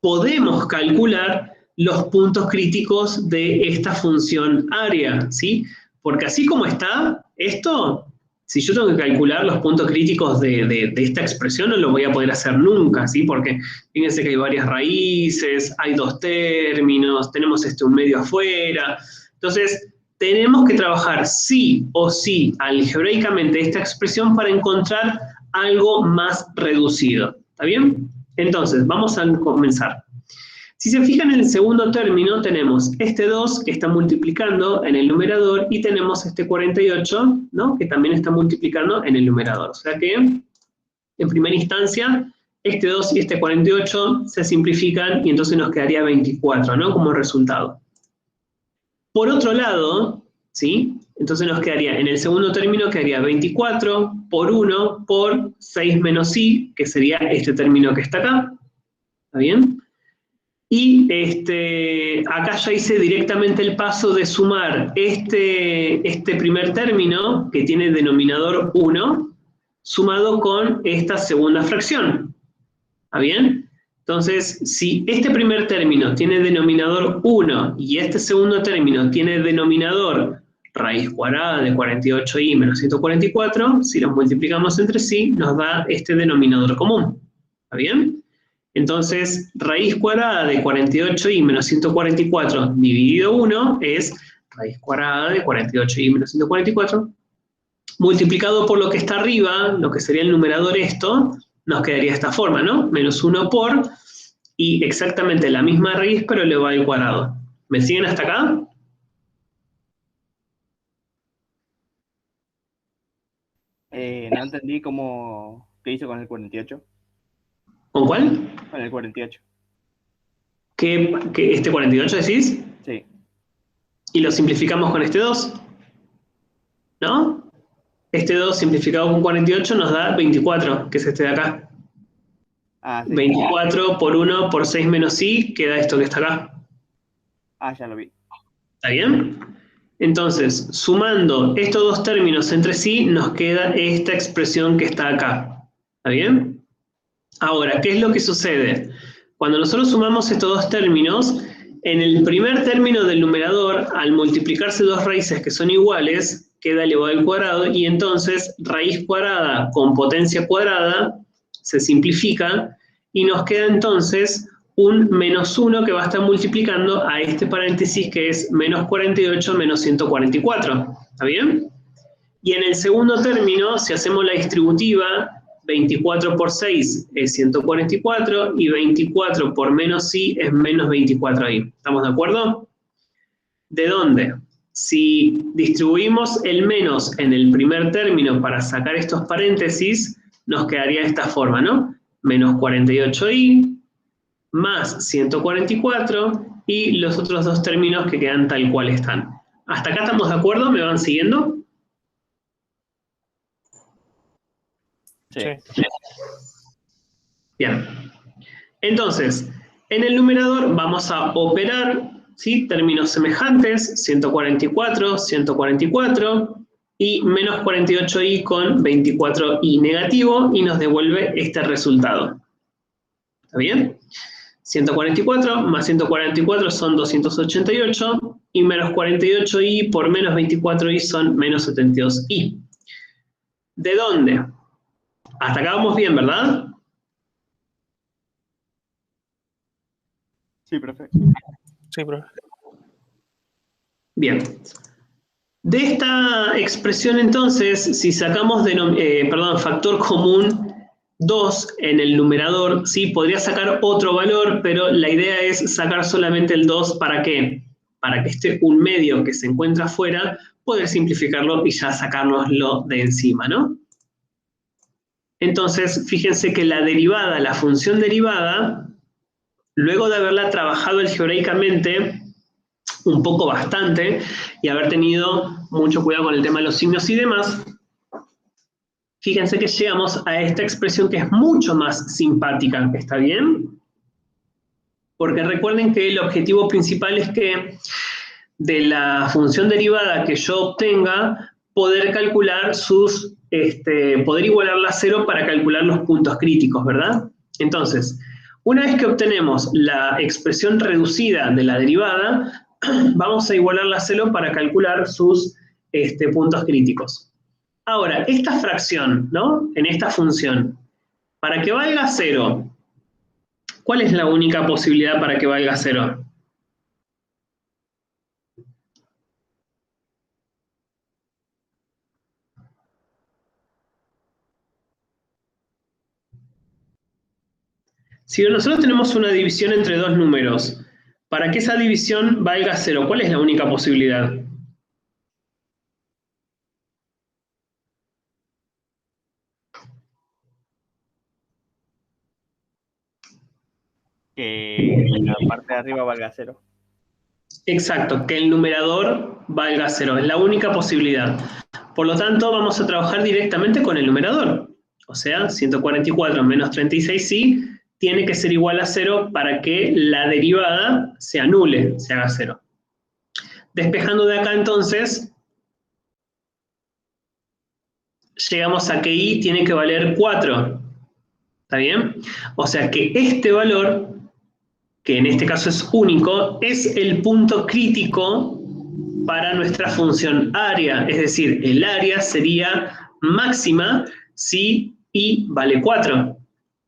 podemos calcular los puntos críticos de esta función área, ¿sí? Porque así como está esto, si yo tengo que calcular los puntos críticos de esta expresión, no lo voy a poder hacer nunca, ¿sí? Porque fíjense que hay varias raíces, hay dos términos, tenemos un medio afuera. Entonces, tenemos que trabajar sí o sí algebraicamente esta expresión para encontrar algo más reducido. ¿Está bien? Entonces, vamos a comenzar. Si se fijan en el segundo término, tenemos este 2 que está multiplicando en el numerador y tenemos este 48, ¿no? Que también está multiplicando en el numerador. O sea que, en primera instancia, este 2 y este 48 se simplifican y entonces nos quedaría 24, ¿no? Como resultado. Por otro lado, ¿sí? Entonces nos quedaría, en el segundo término quedaría 24 por 1 por 6 menos i, que sería este término que está acá. ¿Está bien? Y acá ya hice directamente el paso de sumar este primer término, que tiene denominador 1, sumado con esta segunda fracción. ¿Está bien? Entonces, si este primer término tiene denominador 1 y este segundo término tiene denominador raíz cuadrada de 48i menos 144, si los multiplicamos entre sí, nos da este denominador común. ¿Está bien? Entonces, raíz cuadrada de 48i menos 144 dividido 1 es raíz cuadrada de 48i menos 144, multiplicado por lo que está arriba, lo que sería el numerador esto, nos quedaría de esta forma, ¿no? Menos 1 por, y exactamente la misma raíz, pero elevado al cuadrado. ¿Me siguen hasta acá? No entendí qué hizo con el 48. ¿Con cuál? Con el 48. ¿Qué este 48 decís? Sí. Y lo simplificamos con este 2, ¿no? Este 2 simplificado con 48 nos da 24, que es este de acá. Ah, sí. 24 por 1 por 6 menos i, queda esto que está acá. Ah, ya lo vi. ¿Está bien? Entonces, sumando estos dos términos entre sí, nos queda esta expresión que está acá. ¿Está bien? Ahora, ¿qué es lo que sucede? Cuando nosotros sumamos estos dos términos, En el primer término del numerador, al multiplicarse dos raíces que son iguales, queda elevado al cuadrado, y entonces raíz cuadrada con potencia cuadrada se simplifica, y nos queda entonces un menos 1 que va a estar multiplicando a este paréntesis que es menos 48 menos 144. ¿Está bien? Y en el segundo término, si hacemos la distributiva, 24 por 6 es 144 y 24 por menos i es menos 24i. ¿Estamos de acuerdo? ¿De dónde? Si distribuimos el menos en el primer término para sacar estos paréntesis, nos quedaría de esta forma, ¿no? Menos 48i más 144 y los otros dos términos que quedan tal cual están. ¿Hasta acá estamos de acuerdo? ¿Me van siguiendo? Sí. Sí. Bien. Entonces, en el numerador vamos a operar, ¿sí? Términos semejantes, 144, 144 y menos 48i con 24i negativo y nos devuelve este resultado. ¿Está bien? 144 más 144 son 288 y menos 48i por menos 24i son menos 72i. ¿De dónde? Hasta acá vamos bien, ¿verdad? Sí, profe. Sí, profe. Bien. De esta expresión entonces, si sacamos factor común 2 en el numerador, sí, podría sacar otro valor, pero la idea es sacar solamente el 2, ¿para qué? Para que esté un medio que se encuentra afuera, poder simplificarlo y ya sacárnoslo de encima, ¿no? Entonces, fíjense que la derivada, la función derivada, luego de haberla trabajado algebraicamente un poco bastante y haber tenido mucho cuidado con el tema de los signos y demás, fíjense que llegamos a esta expresión que es mucho más simpática, ¿está bien? Porque recuerden que el objetivo principal es que de la función derivada que yo obtenga, poder calcular poder igualarla a 0 para calcular los puntos críticos, ¿verdad? Entonces, una vez que obtenemos la expresión reducida de la derivada, vamos a igualarla a 0 para calcular sus puntos críticos. Ahora, esta fracción, ¿no? En esta función, para que valga 0, ¿cuál es la única posibilidad para que valga 0? Si nosotros tenemos una división entre dos números, para que esa división valga 0, ¿cuál es la única posibilidad? Que la parte de arriba valga 0. Exacto, que el numerador valga 0, es la única posibilidad. Por lo tanto, vamos a trabajar directamente con el numerador. O sea, 144 menos 36i tiene que ser igual a 0 para que la derivada se anule, se haga 0. Despejando de acá entonces, llegamos a que i tiene que valer 4. ¿Está bien? O sea que este valor, que en este caso es único, es el punto crítico para nuestra función área. Es decir, el área sería máxima si i vale 4.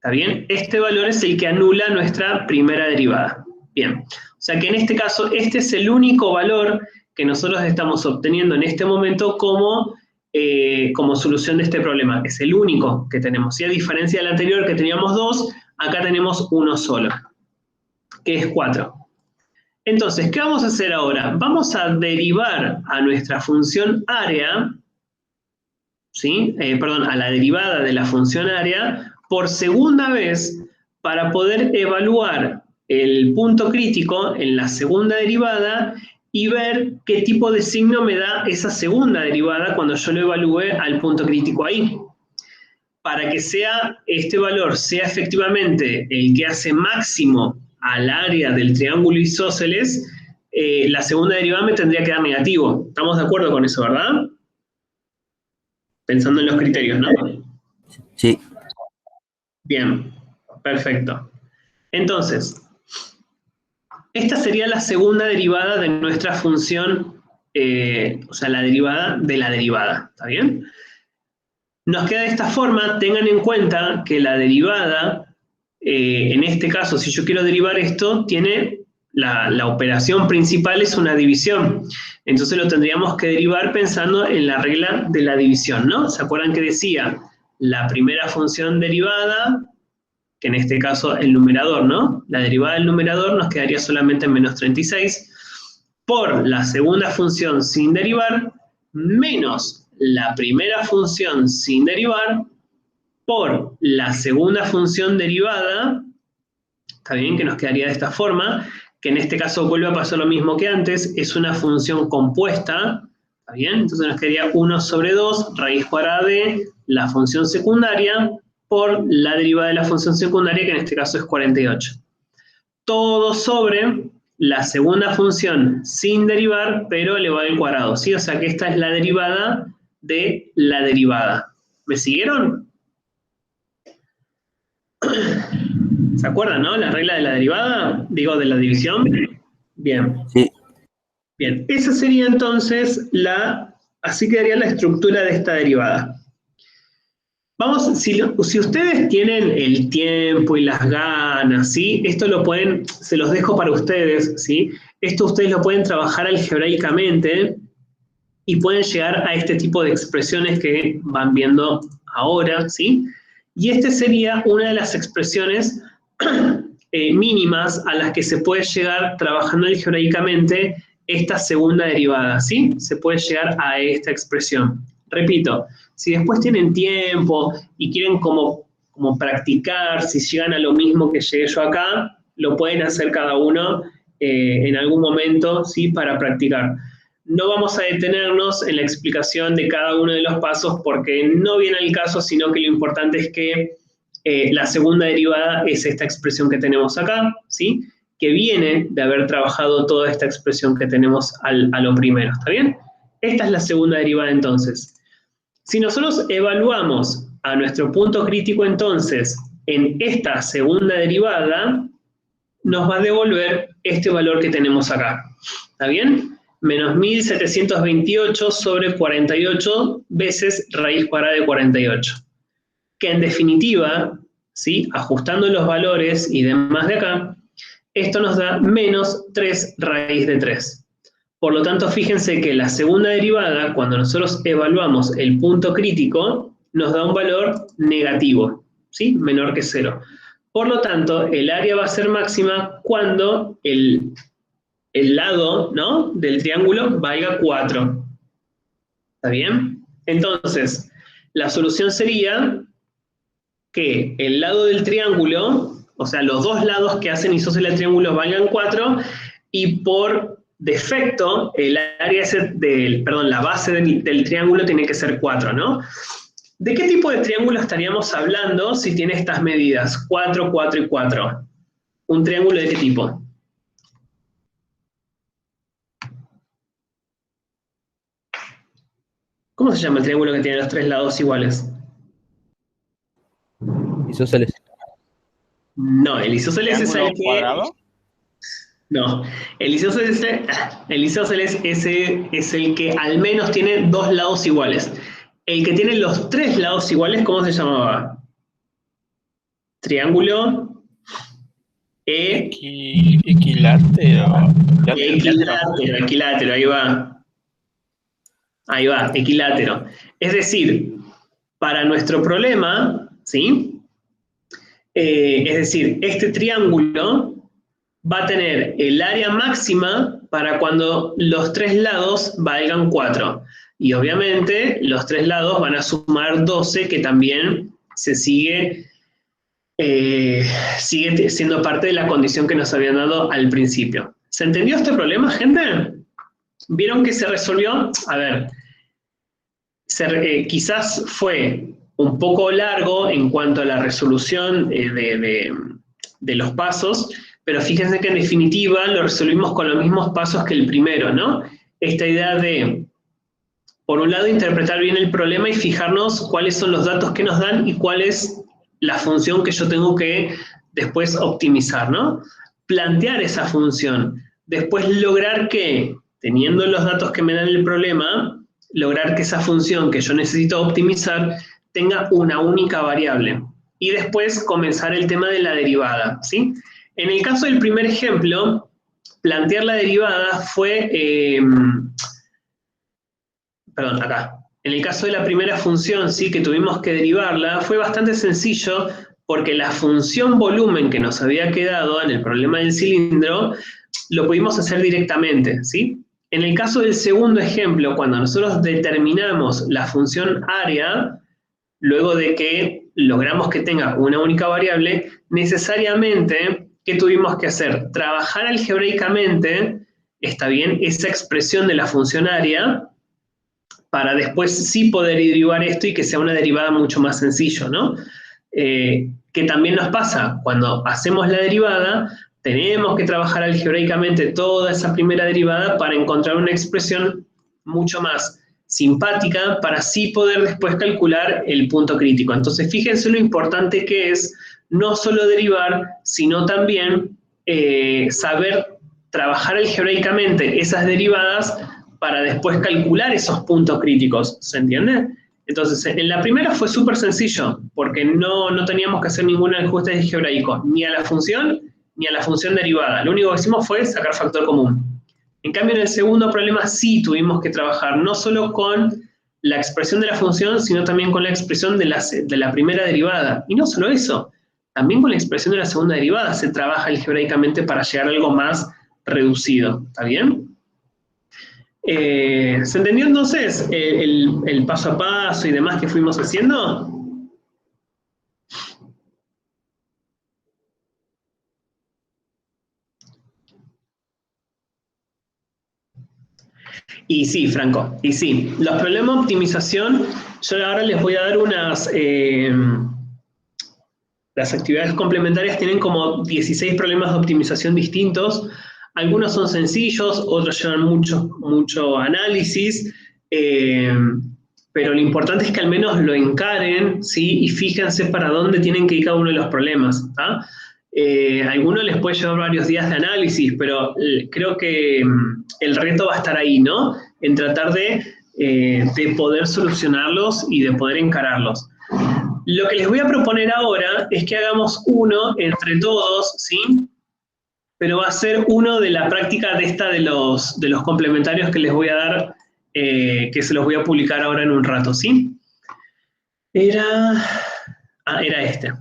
¿Está bien? Este valor es el que anula nuestra primera derivada. Bien. O sea que en este caso, este es el único valor que nosotros estamos obteniendo en este momento como solución de este problema. Es el único que tenemos. Y a diferencia del anterior que teníamos 2, acá tenemos uno solo, que es 4. Entonces, ¿qué vamos a hacer ahora? Vamos a derivar a nuestra función área, ¿sí? A la derivada de la función área por segunda vez para poder evaluar el punto crítico en la segunda derivada y ver qué tipo de signo me da esa segunda derivada cuando yo lo evalúe al punto crítico ahí. Para que este valor sea efectivamente el que hace máximo al área del triángulo isósceles, la segunda derivada me tendría que dar negativo. ¿Estamos de acuerdo con eso, verdad? Pensando en los criterios, ¿no? Sí. Bien, perfecto. Entonces, Esta sería la segunda derivada de nuestra función, o sea, la derivada de la derivada, ¿está bien? Nos queda de esta forma. Tengan en cuenta que la derivada, en este caso, si yo quiero derivar esto, tiene la operación principal es una división. Entonces lo tendríamos que derivar pensando en la regla de la división, ¿no? ¿Se acuerdan que decía la primera función derivada, que en este caso el numerador, ¿no? La derivada del numerador nos quedaría solamente en menos 36, por la segunda función sin derivar, menos la primera función sin derivar, por la segunda función derivada, está bien, que nos quedaría de esta forma, que en este caso vuelve a pasar lo mismo que antes, es una función compuesta, ¿está bien? Entonces nos quedaría 1 sobre 2, raíz cuadrada de la función secundaria, por la derivada de la función secundaria, que en este caso es 48. Todo sobre la segunda función sin derivar, pero elevado al cuadrado, ¿sí? O sea que esta es la derivada de la derivada. ¿Me siguieron? ¿Se acuerdan, no? La regla de la derivada, digo, de la división. Bien. Sí. Bien, esa sería entonces así quedaría la estructura de esta derivada. Vamos, si ustedes tienen el tiempo y las ganas, ¿sí? Esto se los dejo para ustedes, ¿sí? Esto ustedes lo pueden trabajar algebraicamente y pueden llegar a este tipo de expresiones que van viendo ahora, ¿sí? Y esta sería una de las expresiones mínimas a las que se puede llegar trabajando algebraicamente esta segunda derivada, ¿sí? Se puede llegar a esta expresión. Repito, si después tienen tiempo y quieren como practicar, si llegan a lo mismo que llegué yo acá, lo pueden hacer cada uno en algún momento, ¿sí? Para practicar. No vamos a detenernos en la explicación de cada uno de los pasos porque no viene al caso, sino que lo importante es que la segunda derivada es esta expresión que tenemos acá, ¿sí? Que viene de haber trabajado toda esta expresión que tenemos a lo primero, ¿está bien? Esta es la segunda derivada entonces. Si nosotros evaluamos a nuestro punto crítico entonces en esta segunda derivada, nos va a devolver este valor que tenemos acá, ¿está bien? Menos 1728 sobre 48 veces raíz cuadrada de 48. Que en definitiva, ¿sí? Ajustando los valores y demás de acá, esto nos da menos 3 raíz de 3. Por lo tanto, fíjense que la segunda derivada, cuando nosotros evaluamos el punto crítico, nos da un valor negativo, ¿sí? Menor que 0. Por lo tanto, el área va a ser máxima cuando el lado, ¿no? Del triángulo valga 4. ¿Está bien? Entonces, la solución sería que el lado del triángulo, o sea, los dos lados que hacen isósceles del triángulo valgan 4, y por defecto, el área la base del triángulo tiene que ser 4, ¿no? ¿De qué tipo de triángulo estaríamos hablando si tiene estas medidas? 4, 4 y 4. ¿Un triángulo de qué tipo? ¿Cómo se llama el triángulo que tiene los tres lados iguales? Isósceles. No, el isósceles es el que... ¿Cuadrado? No, el isósceles es el que al menos tiene dos lados iguales. El que tiene los tres lados iguales, ¿cómo se llamaba? Triángulo Equilátero. Equilátero, ahí va. Ahí va, equilátero. Es decir, para nuestro problema, ¿sí? Es decir, este triángulo va a tener el área máxima para cuando los tres lados valgan 4. Y obviamente los tres lados van a sumar 12, que también sigue siendo parte de la condición que nos habían dado al principio. ¿Se entendió este problema, gente? ¿Vieron que se resolvió? A ver, quizás fue un poco largo en cuanto a la resolución de los pasos, pero fíjense que en definitiva lo resolvimos con los mismos pasos que el primero, ¿no? Esta idea de, por un lado, interpretar bien el problema y fijarnos cuáles son los datos que nos dan y cuál es la función que yo tengo que después optimizar, ¿no? plantear esa función, después lograr que, teniendo los datos que me dan el problema, lograr que esa función que yo necesito optimizar tenga una única variable. Y después comenzar el tema de la derivada, ¿sí? En el caso del primer ejemplo, plantear la derivada fue... perdón, acá. En el caso de la primera función, sí, que tuvimos que derivarla, fue bastante sencillo porque la función volumen que nos había quedado en el problema del cilindro, lo pudimos hacer directamente, ¿sí? En el caso del segundo ejemplo, cuando nosotros determinamos la función área, luego de que logramos que tenga una única variable, necesariamente, ¿qué tuvimos que hacer? Trabajar algebraicamente, está bien, esa expresión de la función área, para después sí poder derivar esto y que sea una derivada mucho más sencillo, ¿no? Que también nos pasa, cuando hacemos la derivada, tenemos que trabajar algebraicamente toda esa primera derivada para encontrar una expresión mucho más simpática para así poder después calcular el punto crítico. Entonces, fíjense lo importante que es no solo derivar, sino también saber trabajar algebraicamente esas derivadas para después calcular esos puntos críticos, ¿se entiende? Entonces, en la primera fue súper sencillo, porque no teníamos que hacer ningún ajuste algebraico, ni a la función, ni a la función derivada. Lo único que hicimos fue sacar factor común. En cambio, en el segundo problema sí tuvimos que trabajar no solo con la expresión de la función, sino también con la expresión de la primera derivada. Y no solo eso, también con la expresión de la segunda derivada se trabaja algebraicamente para llegar a algo más reducido. ¿Está bien? ¿Se entendió entonces el paso a paso y demás que fuimos haciendo? Y sí, Franco, y sí. Los problemas de optimización, yo ahora les voy a dar unas... las actividades complementarias tienen como 16 problemas de optimización distintos. Algunos son sencillos, otros llevan mucho análisis, pero lo importante es que al menos lo encaren, ¿sí? Y fíjense para dónde tienen que ir cada uno de los problemas, ¿tá? A algunos les puede llevar varios días de análisis, pero creo que el reto va a estar ahí, ¿no? En tratar de poder solucionarlos y de poder encararlos. Lo que les voy a proponer ahora es que hagamos uno entre todos, ¿sí? Pero va a ser uno de la práctica de los complementarios que les voy a dar, que se los voy a publicar ahora en un rato, ¿sí? Era este.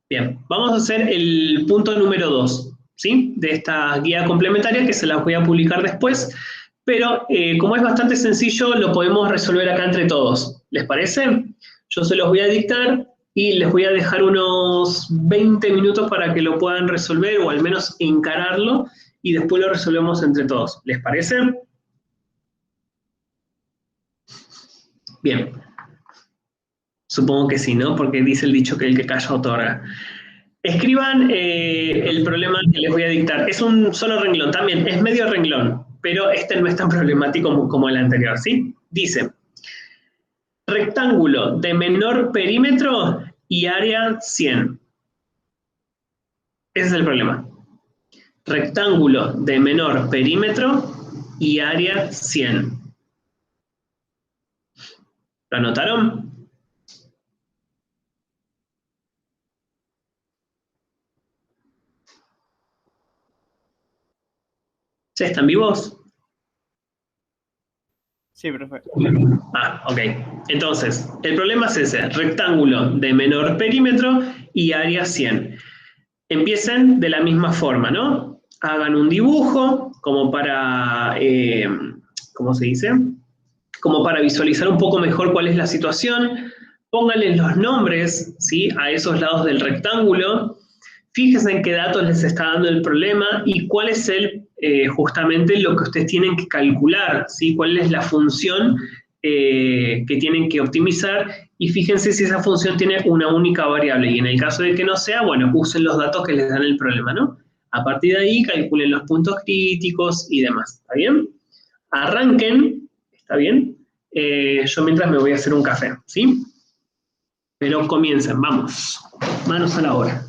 Bien, vamos a hacer el punto número 2, ¿sí? De esta guía complementaria que se las voy a publicar después, pero como es bastante sencillo, lo podemos resolver acá entre todos. ¿Les parece? Yo se los voy a dictar y les voy a dejar unos 20 minutos para que lo puedan resolver o al menos encararlo y después lo resolvemos entre todos. ¿Les parece? Bien. Supongo que sí, ¿no? Porque dice el dicho que el que calla otorga. Escriban el problema que les voy a dictar. Es un solo renglón también, es medio renglón, pero este no es tan problemático como el anterior, ¿sí? Dice, rectángulo de menor perímetro y área 100. Ese es el problema. Rectángulo de menor perímetro y área 100. ¿Lo anotaron? ¿Ya están vivos? Sí, profe. Ah, ok. Entonces, el problema es ese, rectángulo de menor perímetro y área 100. Empiecen de la misma forma, ¿no? Hagan un dibujo como para, ¿cómo se dice? Como para visualizar un poco mejor cuál es la situación. Pónganle los nombres, ¿sí? A esos lados del rectángulo. Fíjense en qué datos les está dando el problema y cuál es justamente lo que ustedes tienen que calcular, ¿sí? Cuál es la función que tienen que optimizar y fíjense si esa función tiene una única variable y en el caso de que no sea, bueno, usen los datos que les dan el problema, ¿no? A partir de ahí calculen los puntos críticos y demás, ¿está bien? Arranquen, ¿está bien? Yo mientras me voy a hacer un café, ¿sí? Pero comiencen, vamos, manos a la obra.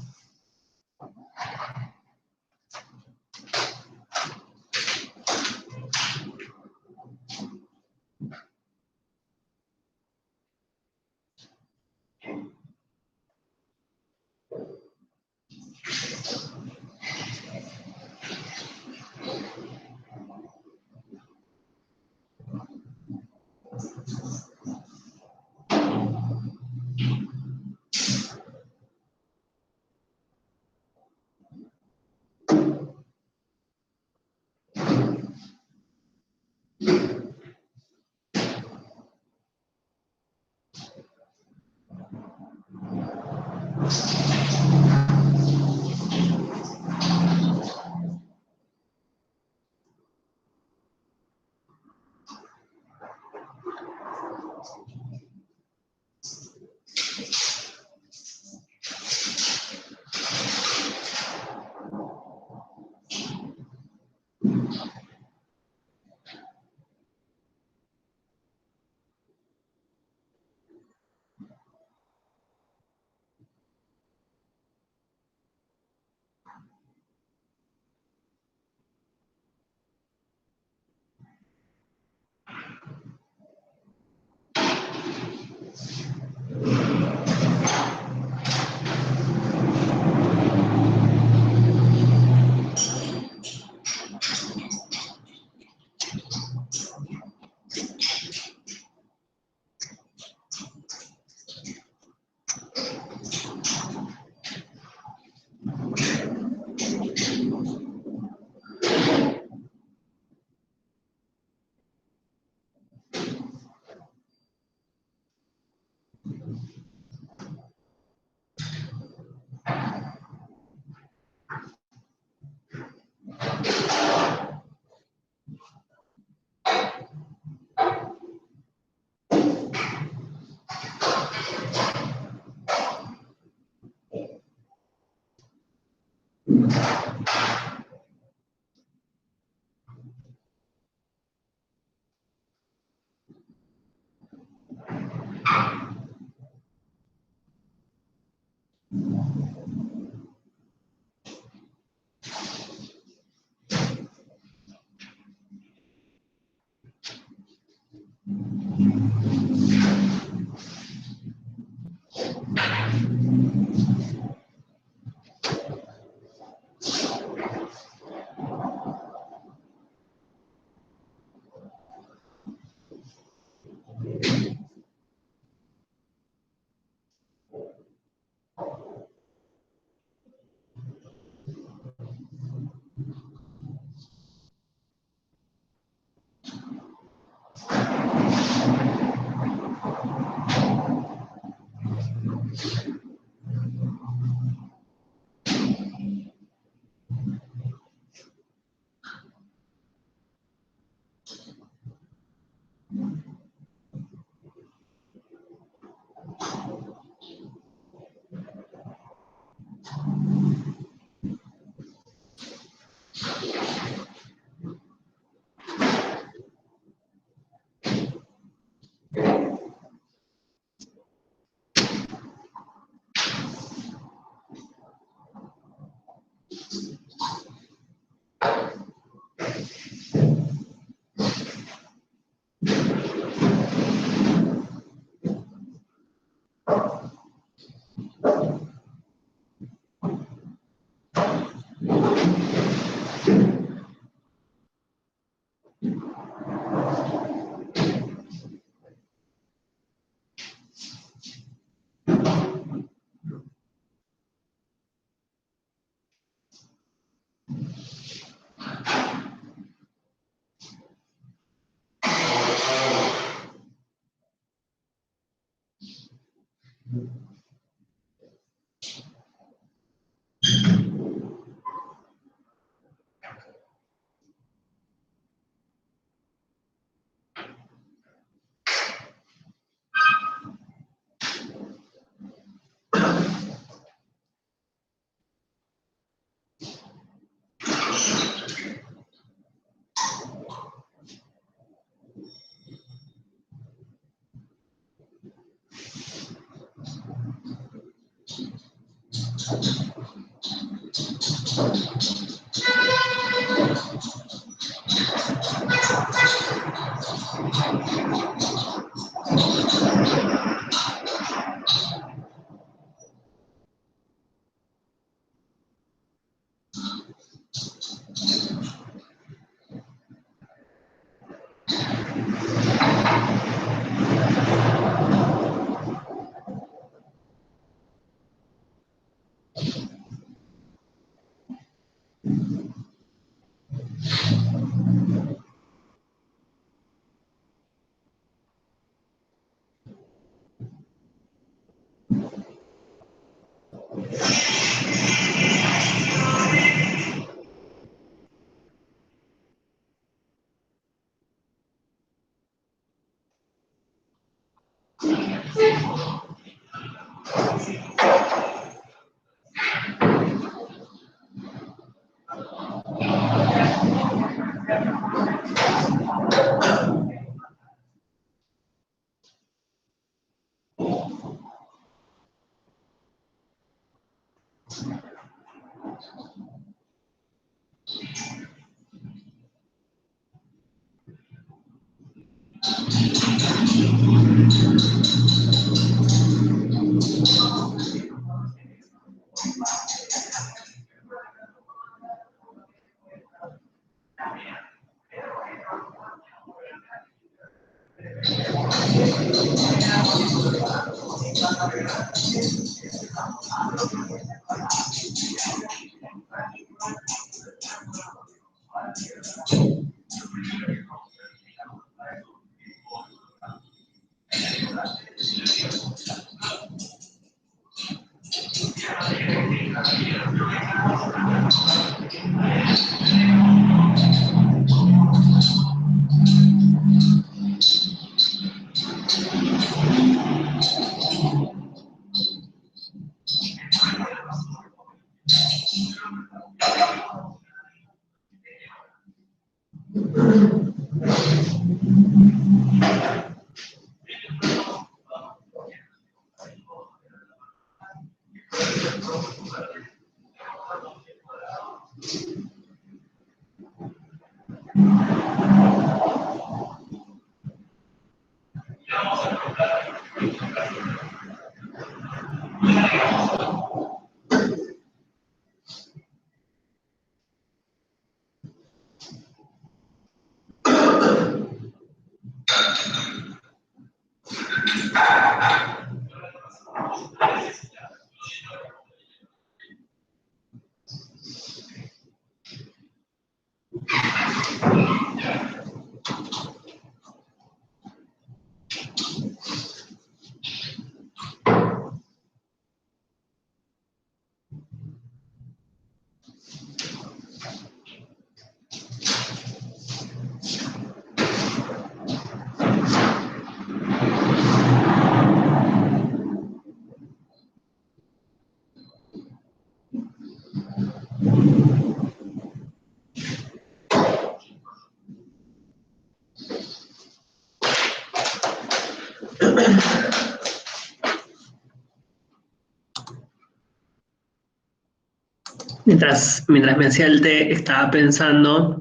Mientras me hacía el té, estaba pensando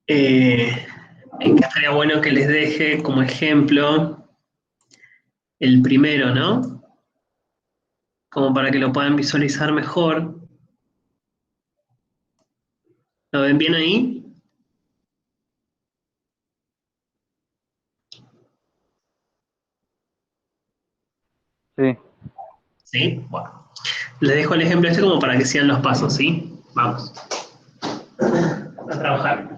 en que estaría bueno que les deje como ejemplo el primero, ¿no? Como para que lo puedan visualizar mejor. ¿Lo ven bien ahí? Sí. ¿Sí? Bueno. Les dejo el ejemplo este como para que sigan los pasos, ¿sí? Vamos. A trabajar.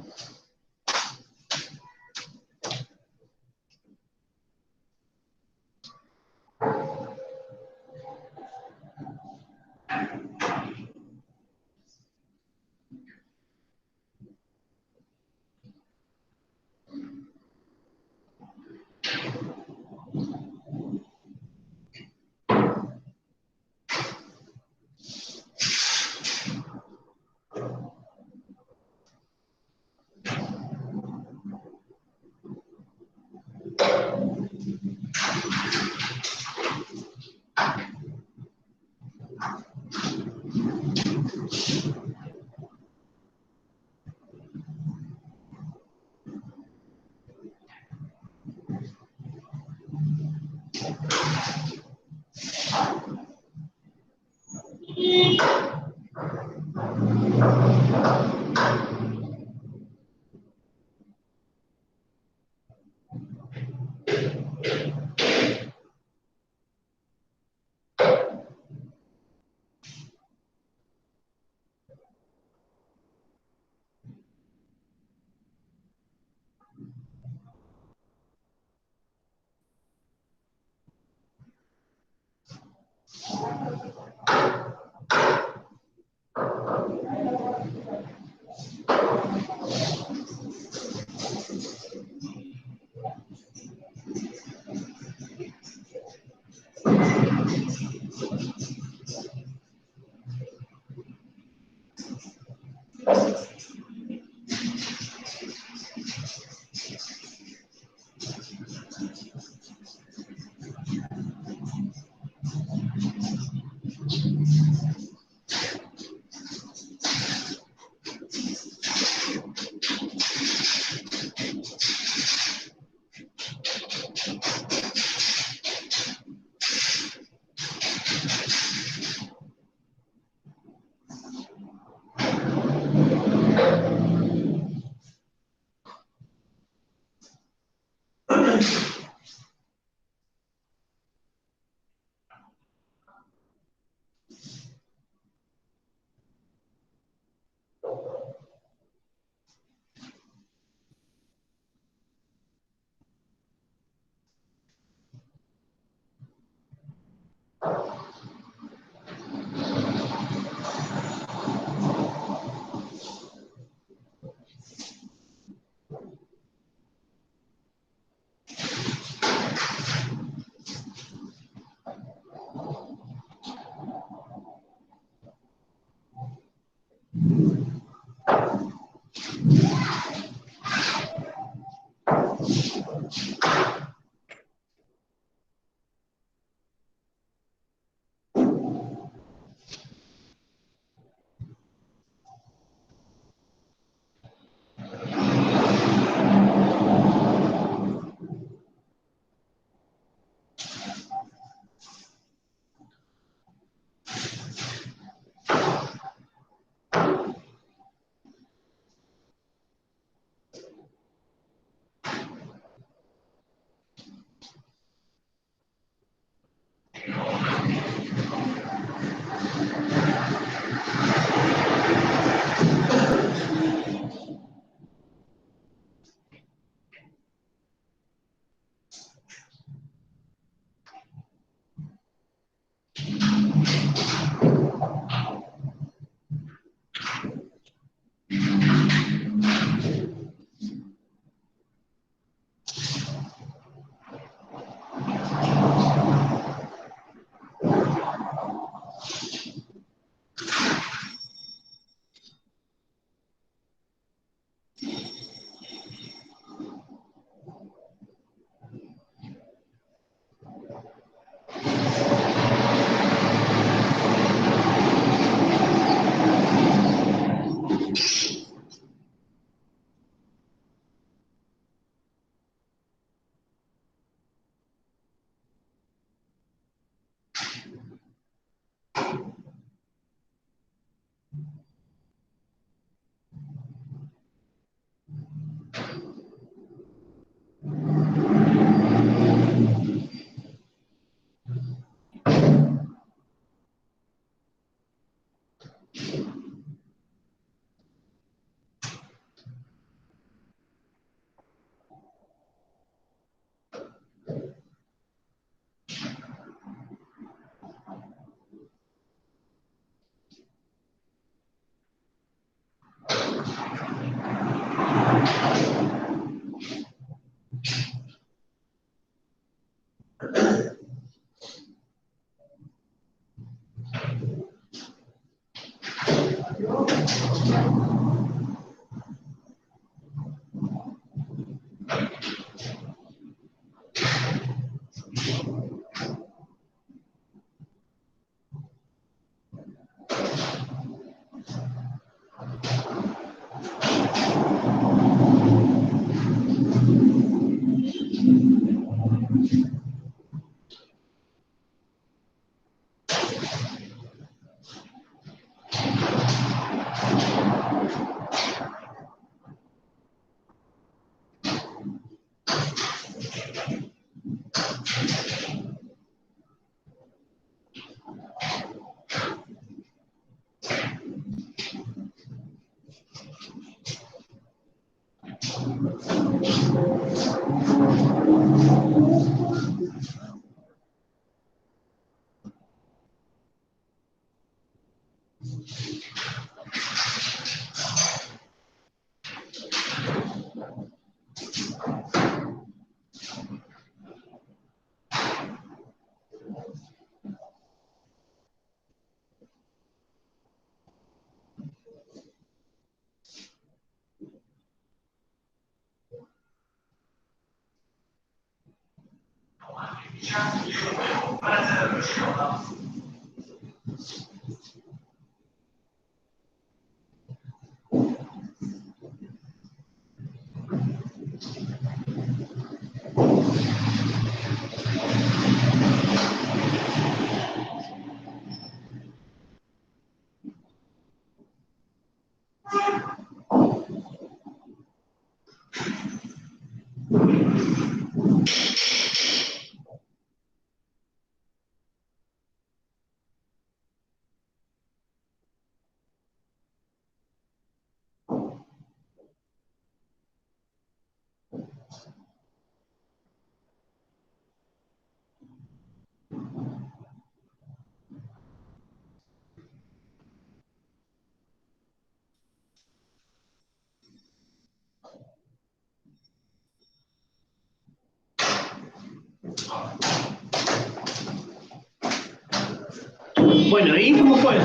Bueno, ¿y cómo fue?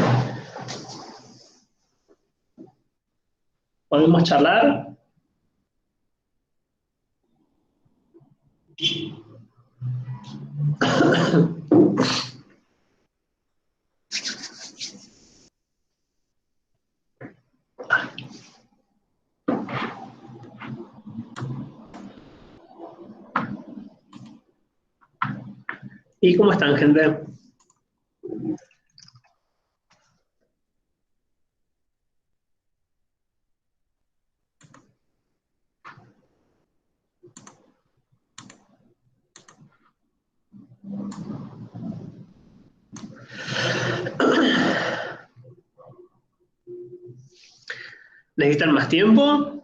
¿Podemos charlar? ¿Y cómo están, gente? ¿Necesitan más tiempo?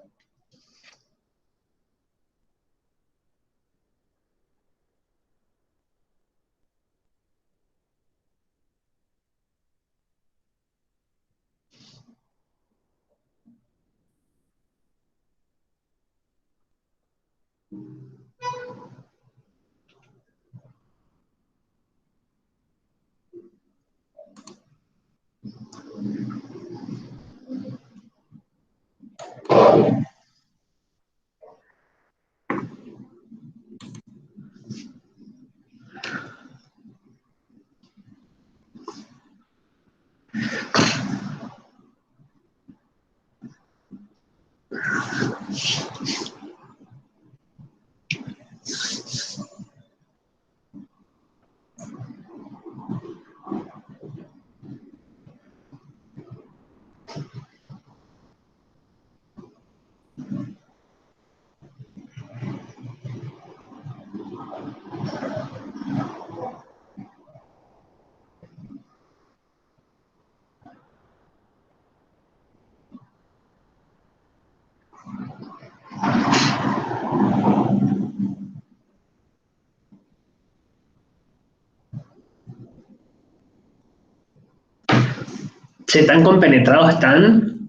¿Se tan compenetrados están?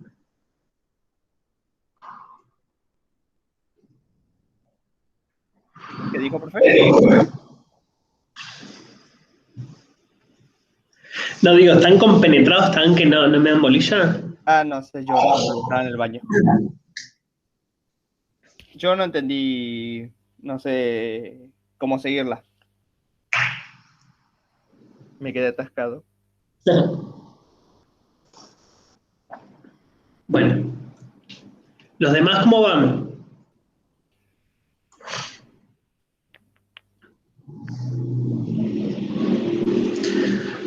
¿Qué dijo, profe? No digo, ¿tan compenetrados están que no me dan bolilla? Ah, no sé, yo estaba en el baño. Yo no entendí, no sé cómo seguirla. Me quedé atascado. Bueno, ¿los demás cómo van?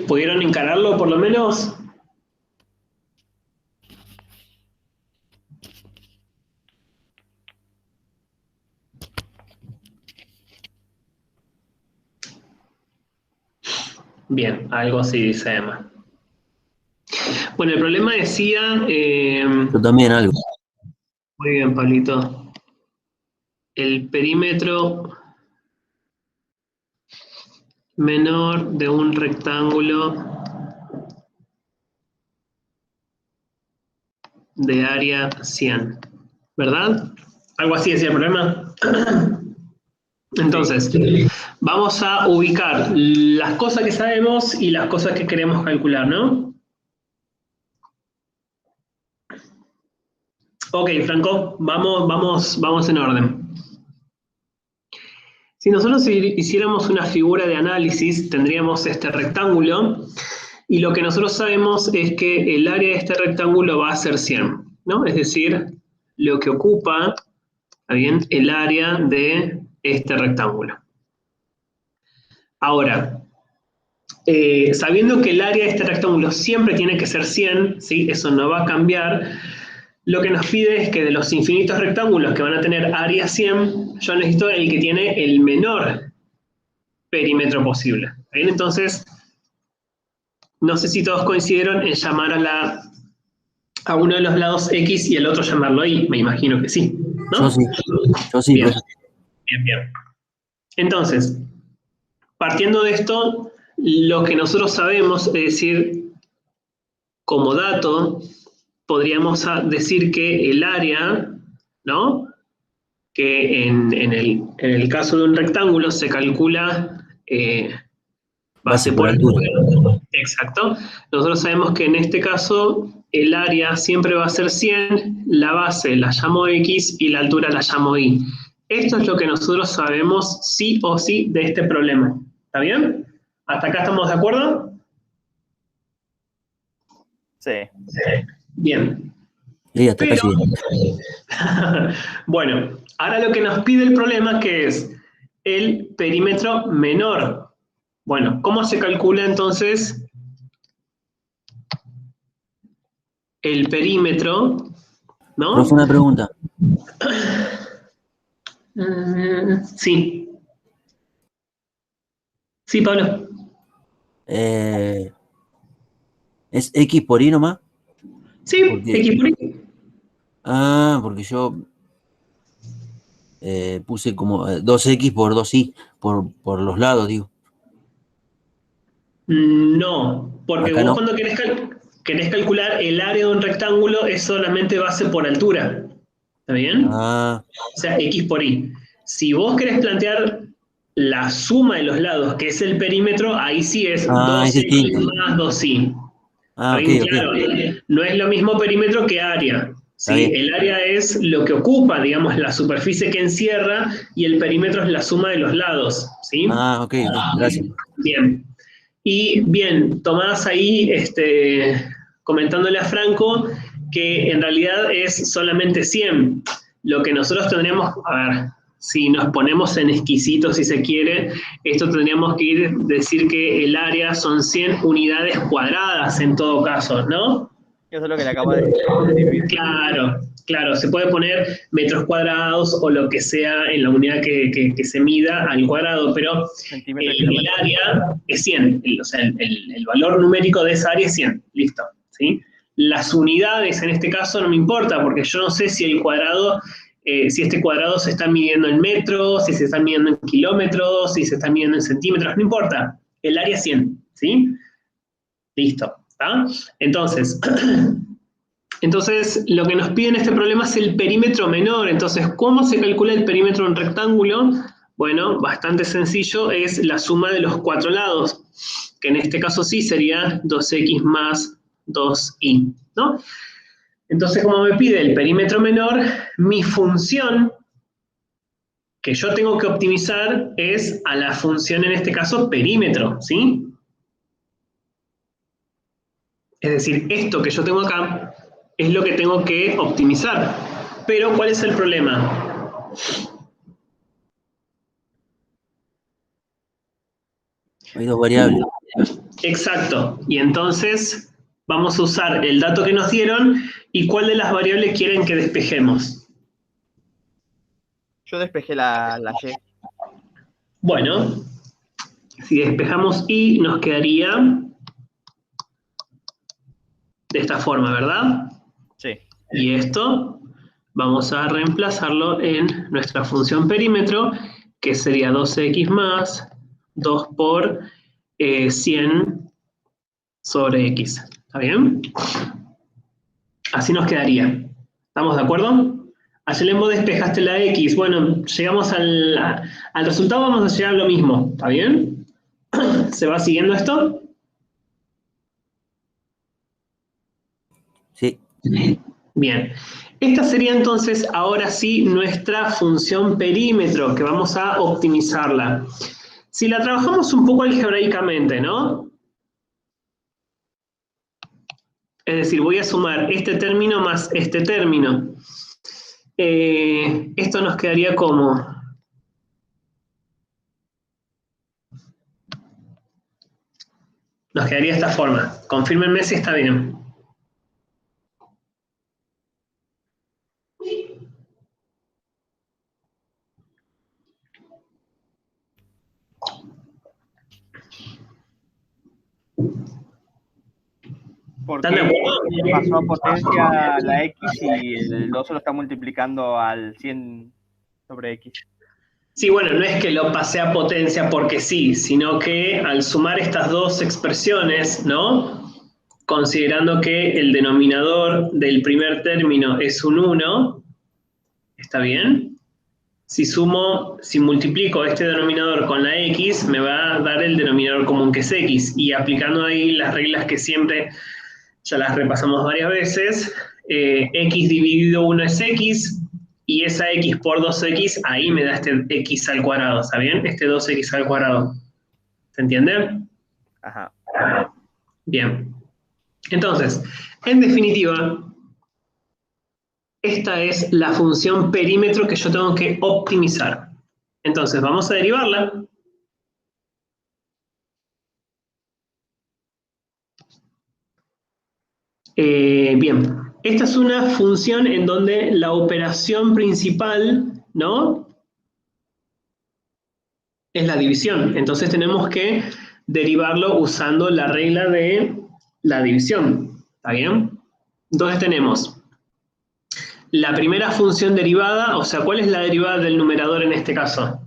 ¿Pudieron encararlo por lo menos? Bien, algo así dice Emma. Bueno, el problema decía... Yo también algo. muy bien, Pablito. El perímetro menor de un rectángulo de área 100, ¿verdad? Algo así decía el problema. Entonces, vamos a ubicar las cosas que sabemos y las cosas que queremos calcular, ¿no? Ok, Franco, vamos en orden. Si nosotros hiciéramos una figura de análisis, tendríamos este rectángulo, y lo que nosotros sabemos es que el área de este rectángulo va a ser 100, ¿no? Es decir, lo que ocupa, ¿está bien?, el área de este rectángulo. Ahora, sabiendo que el área de este rectángulo siempre tiene que ser 100, ¿sí? Eso no va a cambiar. Lo que nos pide es que de los infinitos rectángulos que van a tener área 100, yo necesito el que tiene el menor perímetro posible. ¿Bien? Entonces, no sé si todos coincidieron en llamar a uno de los lados X y el otro llamarlo Y. Me imagino que sí, ¿no? Yo sí, Bien, profe. bien. Entonces, partiendo de esto, lo que nosotros sabemos, es decir, como dato, podríamos decir que el área, ¿no?, que en el caso de un rectángulo se calcula base por altura. Exacto. Nosotros sabemos que en este caso el área siempre va a ser 100, la base la llamo X y la altura la llamo Y. Esto es lo que nosotros sabemos sí o sí de este problema. ¿Está bien? ¿Hasta acá estamos de acuerdo? Sí. Bien. Sí, hasta acá sí. Bueno, ahora lo que nos pide el problema, que es el perímetro menor. Bueno, ¿cómo se calcula entonces el perímetro? ¿No? Profe, una pregunta. Sí. Sí, Pablo. ¿Es X por Y nomás? Sí, Porque, X por Y. porque yo puse como 2X por 2Y, por los lados, digo. No, porque Acá vos no. cuando querés calcular el área de un rectángulo es solamente base por altura. ¿Está bien? Ah, O sea, X por Y. Si vos querés plantear la suma de los lados, que es el perímetro, ahí sí es es 2X distinto. más 2Y. Ah, ok, Bien, ok. claro, no es lo mismo perímetro que área. Está ¿Sí? bien. El área es lo que ocupa, digamos, la superficie que encierra, y el perímetro es la suma de los lados. ¿Sí? Ah, ok, ok. Gracias. Bien. Y bien, Tomás ahí comentándole a Franco que en realidad es solamente 100. Lo que nosotros tendríamos, a ver, si nos ponemos en exquisitos si se quiere, esto tendríamos que decir que el área son 100 unidades cuadradas en todo caso, ¿no? Eso es lo que le acabo de escribir. Claro, claro, se puede poner metros cuadrados o lo que sea en la unidad que se mida al cuadrado, pero el área es 100, o sea, el valor numérico de esa área es 100, listo, ¿sí? Las unidades en este caso no me importa, porque yo no sé si el cuadrado, si este cuadrado se está midiendo en metros, si se está midiendo en kilómetros, si se está midiendo en centímetros, no importa, el área es 100, ¿sí? Listo, ¿está? Entonces, lo que nos pide en este problema es el perímetro menor. Entonces, ¿cómo se calcula el perímetro de un rectángulo? Bueno, bastante sencillo, es la suma de los cuatro lados, que en este caso sí sería 2X más 2Y, ¿no? Entonces, como me pide el perímetro menor, mi función que yo tengo que optimizar es a la función, en este caso, perímetro, ¿sí? Es decir, esto que yo tengo acá es lo que tengo que optimizar. Pero, ¿cuál es el problema? Hay dos variables. Exacto. Y entonces vamos a usar el dato que nos dieron y cuál de las variables quieren que despejemos. Yo despejé la Y. Bueno, si despejamos Y nos quedaría de esta forma, ¿verdad? Sí. Y esto vamos a reemplazarlo en nuestra función perímetro, que sería 12x más 2 por 100 sobre x. ¿Está bien? Así nos quedaría. ¿Estamos de acuerdo? Ayer vos despejaste la x. Bueno, llegamos al resultado, vamos a llegar a lo mismo. ¿Está bien? ¿Se va siguiendo esto? Sí. Bien. Esta sería entonces, ahora sí, nuestra función perímetro, que vamos a optimizarla. Si la trabajamos un poco algebraicamente, ¿no? Es decir, voy a sumar este término más este término. Esto nos quedaría como... Nos quedaría de esta forma. Confírmenme si está bien. Porque ¿Están de acuerdo? pasó a potencia la X y el 12 lo está multiplicando al 100 sobre X. Sí, bueno, no es que lo pasé a potencia porque sí, sino que al sumar estas dos expresiones, ¿no? Considerando que el denominador del primer término es un 1, ¿está bien? Si multiplico este denominador con la x, me va a dar el denominador común que es x, y aplicando ahí las reglas que siempre ya las repasamos varias veces, x dividido 1 es x, y esa x por 2x, ahí me da este x al cuadrado, ¿está bien? Este 2x al cuadrado. ¿Se entiende? Ajá. Bien. Entonces, en definitiva, esta es la función perímetro que yo tengo que optimizar. Entonces, vamos a derivarla. Bien, esta es una función en donde la operación principal, ¿no? Es la división. Entonces tenemos que derivarlo usando la regla de la división. ¿Está bien? Entonces tenemos la primera función derivada, o sea, ¿cuál es la derivada del numerador en este caso?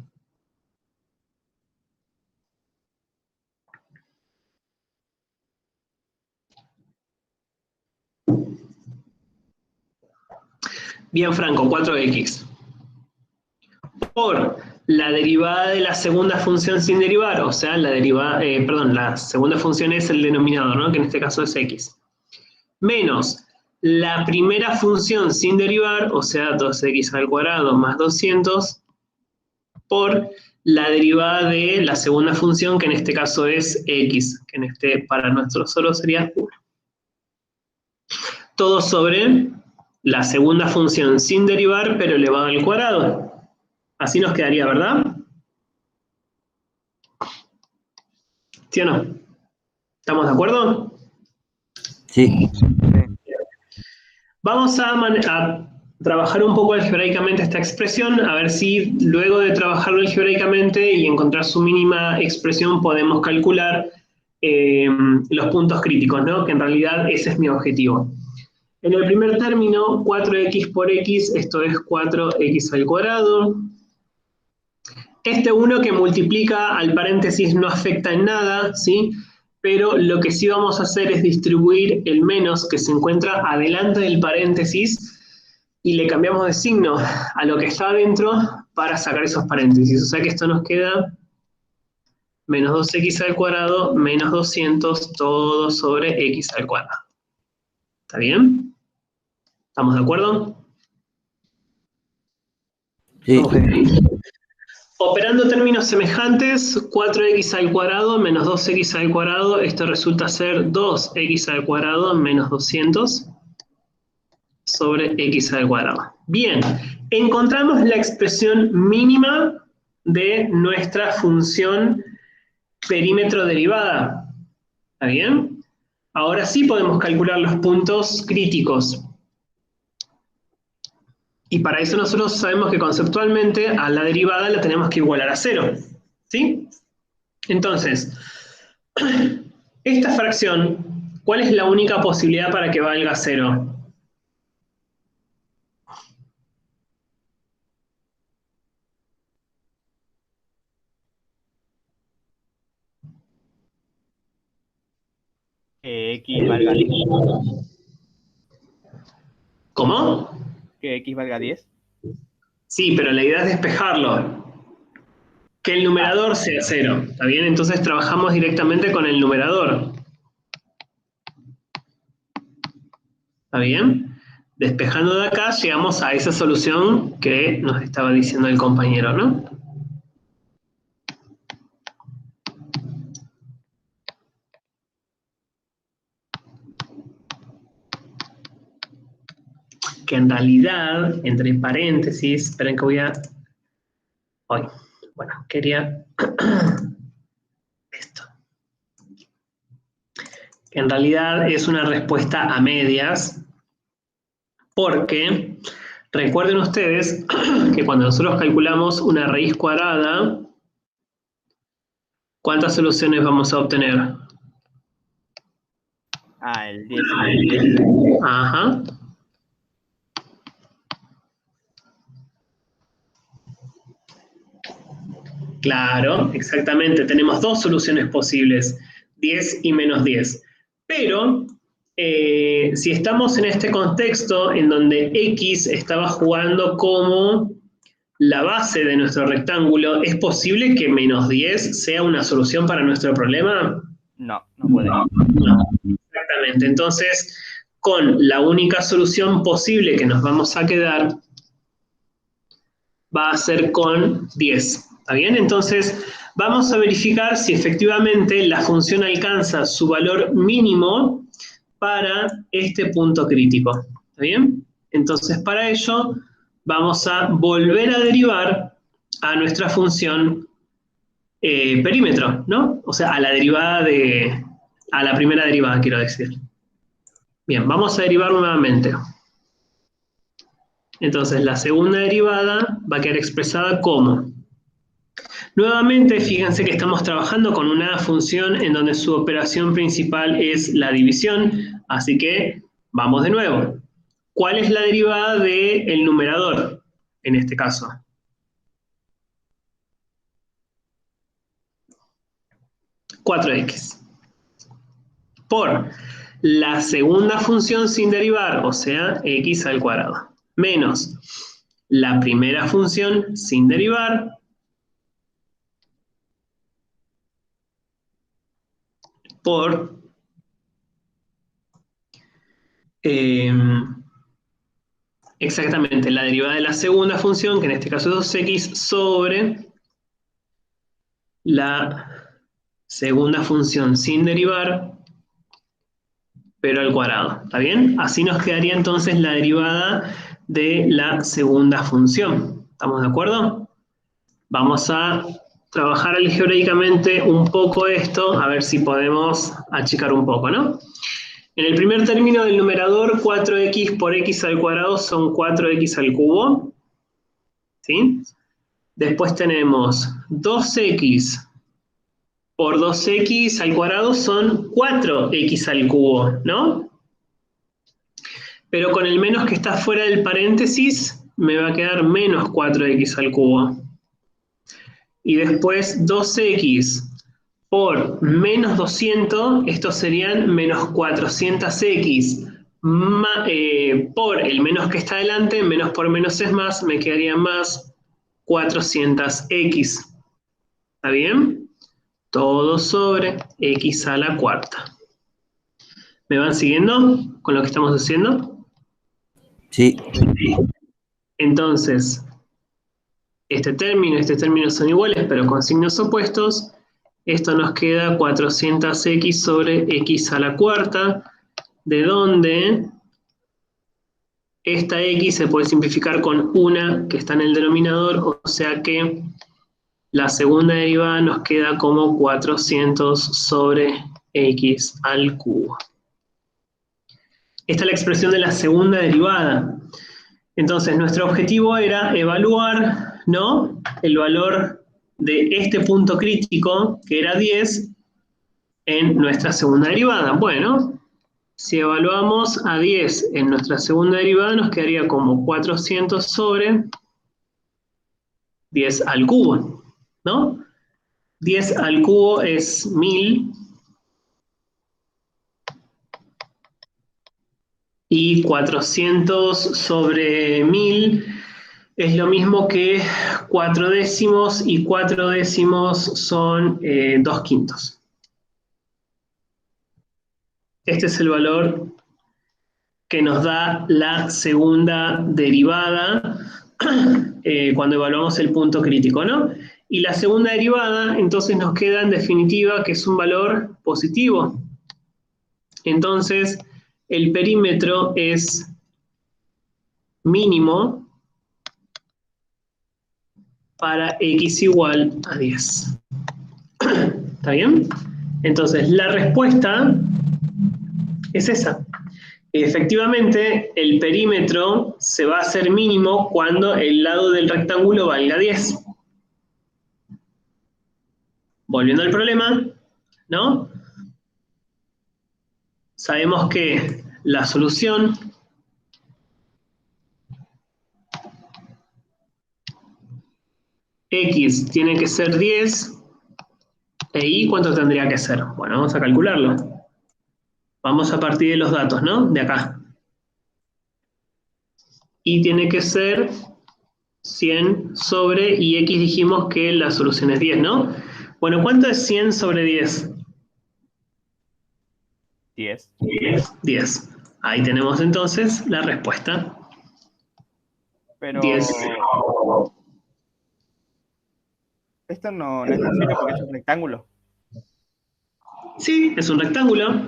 Bien, Franco, 4x. Por la derivada de la segunda función sin derivar, o sea, la derivada, la segunda función es el denominador, ¿no? Que en este caso es x. Menos la primera función sin derivar, o sea, 2x al cuadrado más 200, por la derivada de la segunda función, que en este caso es x, que para nuestro solo sería 1. Todo sobre la segunda función sin derivar, pero elevado al cuadrado. Así nos quedaría, ¿verdad? ¿Sí o no? ¿Estamos de acuerdo? Sí. Vamos a trabajar un poco algebraicamente esta expresión, a ver si luego de trabajarlo algebraicamente y encontrar su mínima expresión podemos calcular los puntos críticos, ¿no? Que en realidad ese es mi objetivo. En el primer término, 4x por x, esto es 4x al cuadrado. Este 1 que multiplica al paréntesis no afecta en nada, ¿sí? Pero lo que sí vamos a hacer es distribuir el menos que se encuentra adelante del paréntesis y le cambiamos de signo a lo que está adentro para sacar esos paréntesis. O sea que esto nos queda menos 2x al cuadrado menos 200 todo sobre x al cuadrado. ¿Está bien? ¿Estamos de acuerdo? Sí. Operando términos semejantes, 4x al cuadrado menos 2x al cuadrado, esto resulta ser 2x al cuadrado menos 200 sobre x al cuadrado. Bien, encontramos la expresión mínima de nuestra función perímetro derivada. ¿Está bien? Ahora sí podemos calcular los puntos críticos. Y para eso nosotros sabemos que conceptualmente a la derivada la tenemos que igualar a 0. ¿Sí? Entonces, esta fracción, ¿cuál es la única posibilidad para que valga 0? Que X valga 10. ¿Cómo? Que X valga 10. Sí, pero la idea es despejarlo. Que el numerador sea 0. ¿Está bien? Entonces trabajamos directamente con el numerador. ¿Está bien? Despejando de acá llegamos a esa solución que nos estaba diciendo el compañero, ¿no? Que en realidad, entre paréntesis, esperen que voy a... Bueno, quería... esto. Que en realidad es una respuesta a medias, porque recuerden ustedes que cuando nosotros calculamos una raíz cuadrada, ¿cuántas soluciones vamos a obtener? El 10. Ajá. Claro, exactamente. Tenemos dos soluciones posibles, 10 y menos 10. Pero si estamos en este contexto en donde X estaba jugando como la base de nuestro rectángulo, ¿es posible que menos 10 sea una solución para nuestro problema? No, no puede. No, exactamente. Entonces, con la única solución posible que nos vamos a quedar, va a ser con 10. ¿Está bien? Entonces, vamos a verificar si efectivamente la función alcanza su valor mínimo para este punto crítico. ¿Está bien? Entonces, para ello, vamos a volver a derivar a nuestra función perímetro, ¿no? O sea, a la derivada de... a la primera derivada, quiero decir. Bien, vamos a derivar nuevamente. Entonces, la segunda derivada va a quedar expresada como... Nuevamente, fíjense que estamos trabajando con una función en donde su operación principal es la división, así que vamos de nuevo. ¿Cuál es la derivada del numerador en este caso? (4x) por la segunda función sin derivar, o sea, x al cuadrado, menos la primera función sin derivar, por exactamente la derivada de la segunda función, que en este caso es 2x, sobre la segunda función sin derivar, pero al cuadrado. ¿Está bien? Así nos quedaría entonces la derivada de la segunda función. ¿Estamos de acuerdo? Vamos a trabajar algebraicamente un poco esto, a ver si podemos achicar un poco, ¿no? En el primer término del numerador, 4x por x al cuadrado son 4x al cubo. ¿Sí? Después tenemos 2x por 2x al cuadrado son 4x al cubo, ¿no? Pero con el menos que está fuera del paréntesis, me va a quedar menos 4x al cubo. Y después 2x por menos 200, estos serían menos 400x, por el menos que está adelante, menos por menos es más, me quedaría más 400x. ¿Está bien? Todo sobre x a la cuarta. ¿Me van siguiendo con lo que estamos haciendo? Sí. Entonces, este término son iguales, pero con signos opuestos. Esto nos queda 400x sobre x a la cuarta, de donde esta x se puede simplificar con una que está en el denominador, o sea que la segunda derivada nos queda como 400 sobre x al cubo. Esta es la expresión de la segunda derivada. Entonces, nuestro objetivo era evaluar, ¿no?, el valor de este punto crítico, que era 10, en nuestra segunda derivada. Bueno, si evaluamos a 10 en nuestra segunda derivada, nos quedaría como 400 sobre 10 al cubo, ¿no? 10 al cubo es 1000. Y 400 sobre 1000 es lo mismo que 4 décimos, y 4 décimos son 2 quintos. Este es el valor que nos da la segunda derivada cuando evaluamos el punto crítico, ¿no? Y la segunda derivada, entonces nos queda en definitiva que es un valor positivo. Entonces, el perímetro es mínimo para x igual a 10. ¿Está bien? Entonces, la respuesta es esa. Efectivamente, el perímetro se va a hacer mínimo cuando el lado del rectángulo valga 10. Volviendo al problema, ¿no? Sabemos que la solución x tiene que ser 10, e y ¿cuánto tendría que ser? Bueno, vamos a calcularlo. Vamos a partir de los datos, ¿no? De acá. Y tiene que ser 100 sobre, y x dijimos que la solución es 10, ¿no? Bueno, ¿cuánto es 100 sobre 10? 10. 10. Ahí tenemos entonces la respuesta. Pero 10. esto no es posible porque es un rectángulo. Sí, es un rectángulo.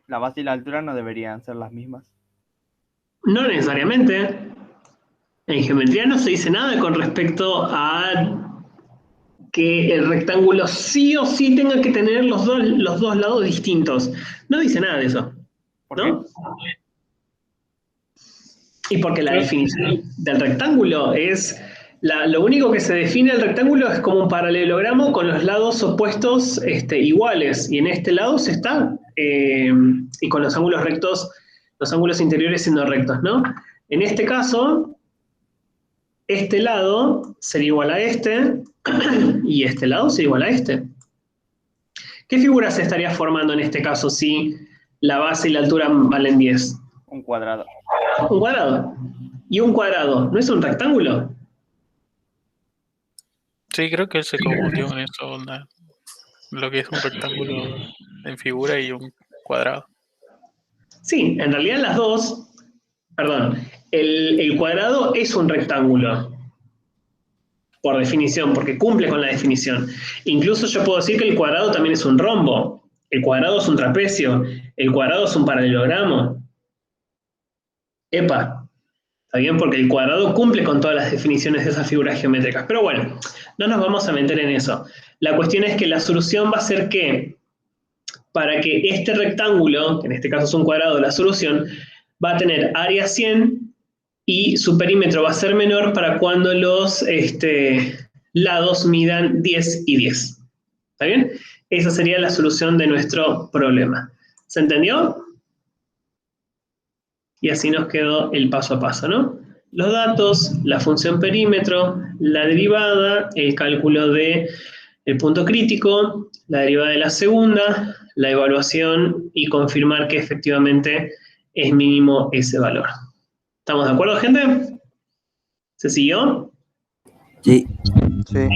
La base y la altura no deberían ser las mismas. No necesariamente. En geometría no se dice nada con respecto a que el rectángulo sí o sí tenga que tener los dos lados distintos. No dice nada de eso, ¿Por ¿no? qué? Y porque la definición del rectángulo es... lo único que se define el rectángulo es como un paralelogramo con los lados opuestos iguales. Y en este lado se está, y con los ángulos rectos, los ángulos interiores siendo rectos, ¿no? En este caso, este lado sería igual a este, y este lado sería igual a este. ¿Qué figura se estaría formando en este caso si la base y la altura valen 10? Un cuadrado. Un cuadrado. ¿Y un cuadrado no es un rectángulo? Sí, creo que él se confundió en eso, lo que es un rectángulo en figura y un cuadrado. Sí, en realidad las dos, perdón, el cuadrado es un rectángulo, por definición, porque cumple con la definición. Incluso yo puedo decir que el cuadrado también es un rombo, el cuadrado es un trapecio, el cuadrado es un paralelogramo. Epa, ¿está bien? Porque el cuadrado cumple con todas las definiciones de esas figuras geométricas. Pero bueno, no nos vamos a meter en eso. La cuestión es que la solución va a ser que, para que este rectángulo, que en este caso es un cuadrado, la solución, va a tener área 100 y su perímetro va a ser menor para cuando los lados midan 10 y 10. ¿Está bien? Esa sería la solución de nuestro problema. ¿Se entendió? Y así nos quedó el paso a paso, ¿no? Los datos, la función perímetro, la derivada, el cálculo del punto crítico, la derivada de la segunda, la evaluación y confirmar que efectivamente es mínimo ese valor. ¿Estamos de acuerdo, gente? ¿Se siguió? Sí. Sí.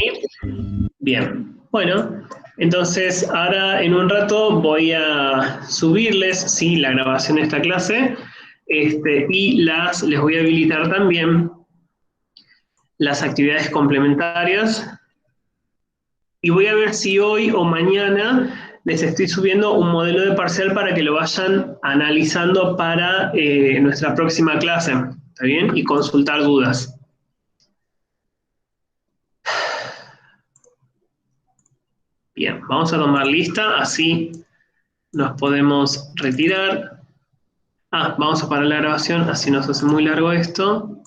Bien. Bueno, entonces ahora en un rato voy a subirles, sí, la grabación de esta clase. Y les voy a habilitar también las actividades complementarias. Y voy a ver si hoy o mañana les estoy subiendo un modelo de parcial para que lo vayan analizando para nuestra próxima clase, ¿está bien? Y consultar dudas. Bien, vamos a tomar lista, así nos podemos retirar. Vamos a parar la grabación, así no se hace muy largo esto.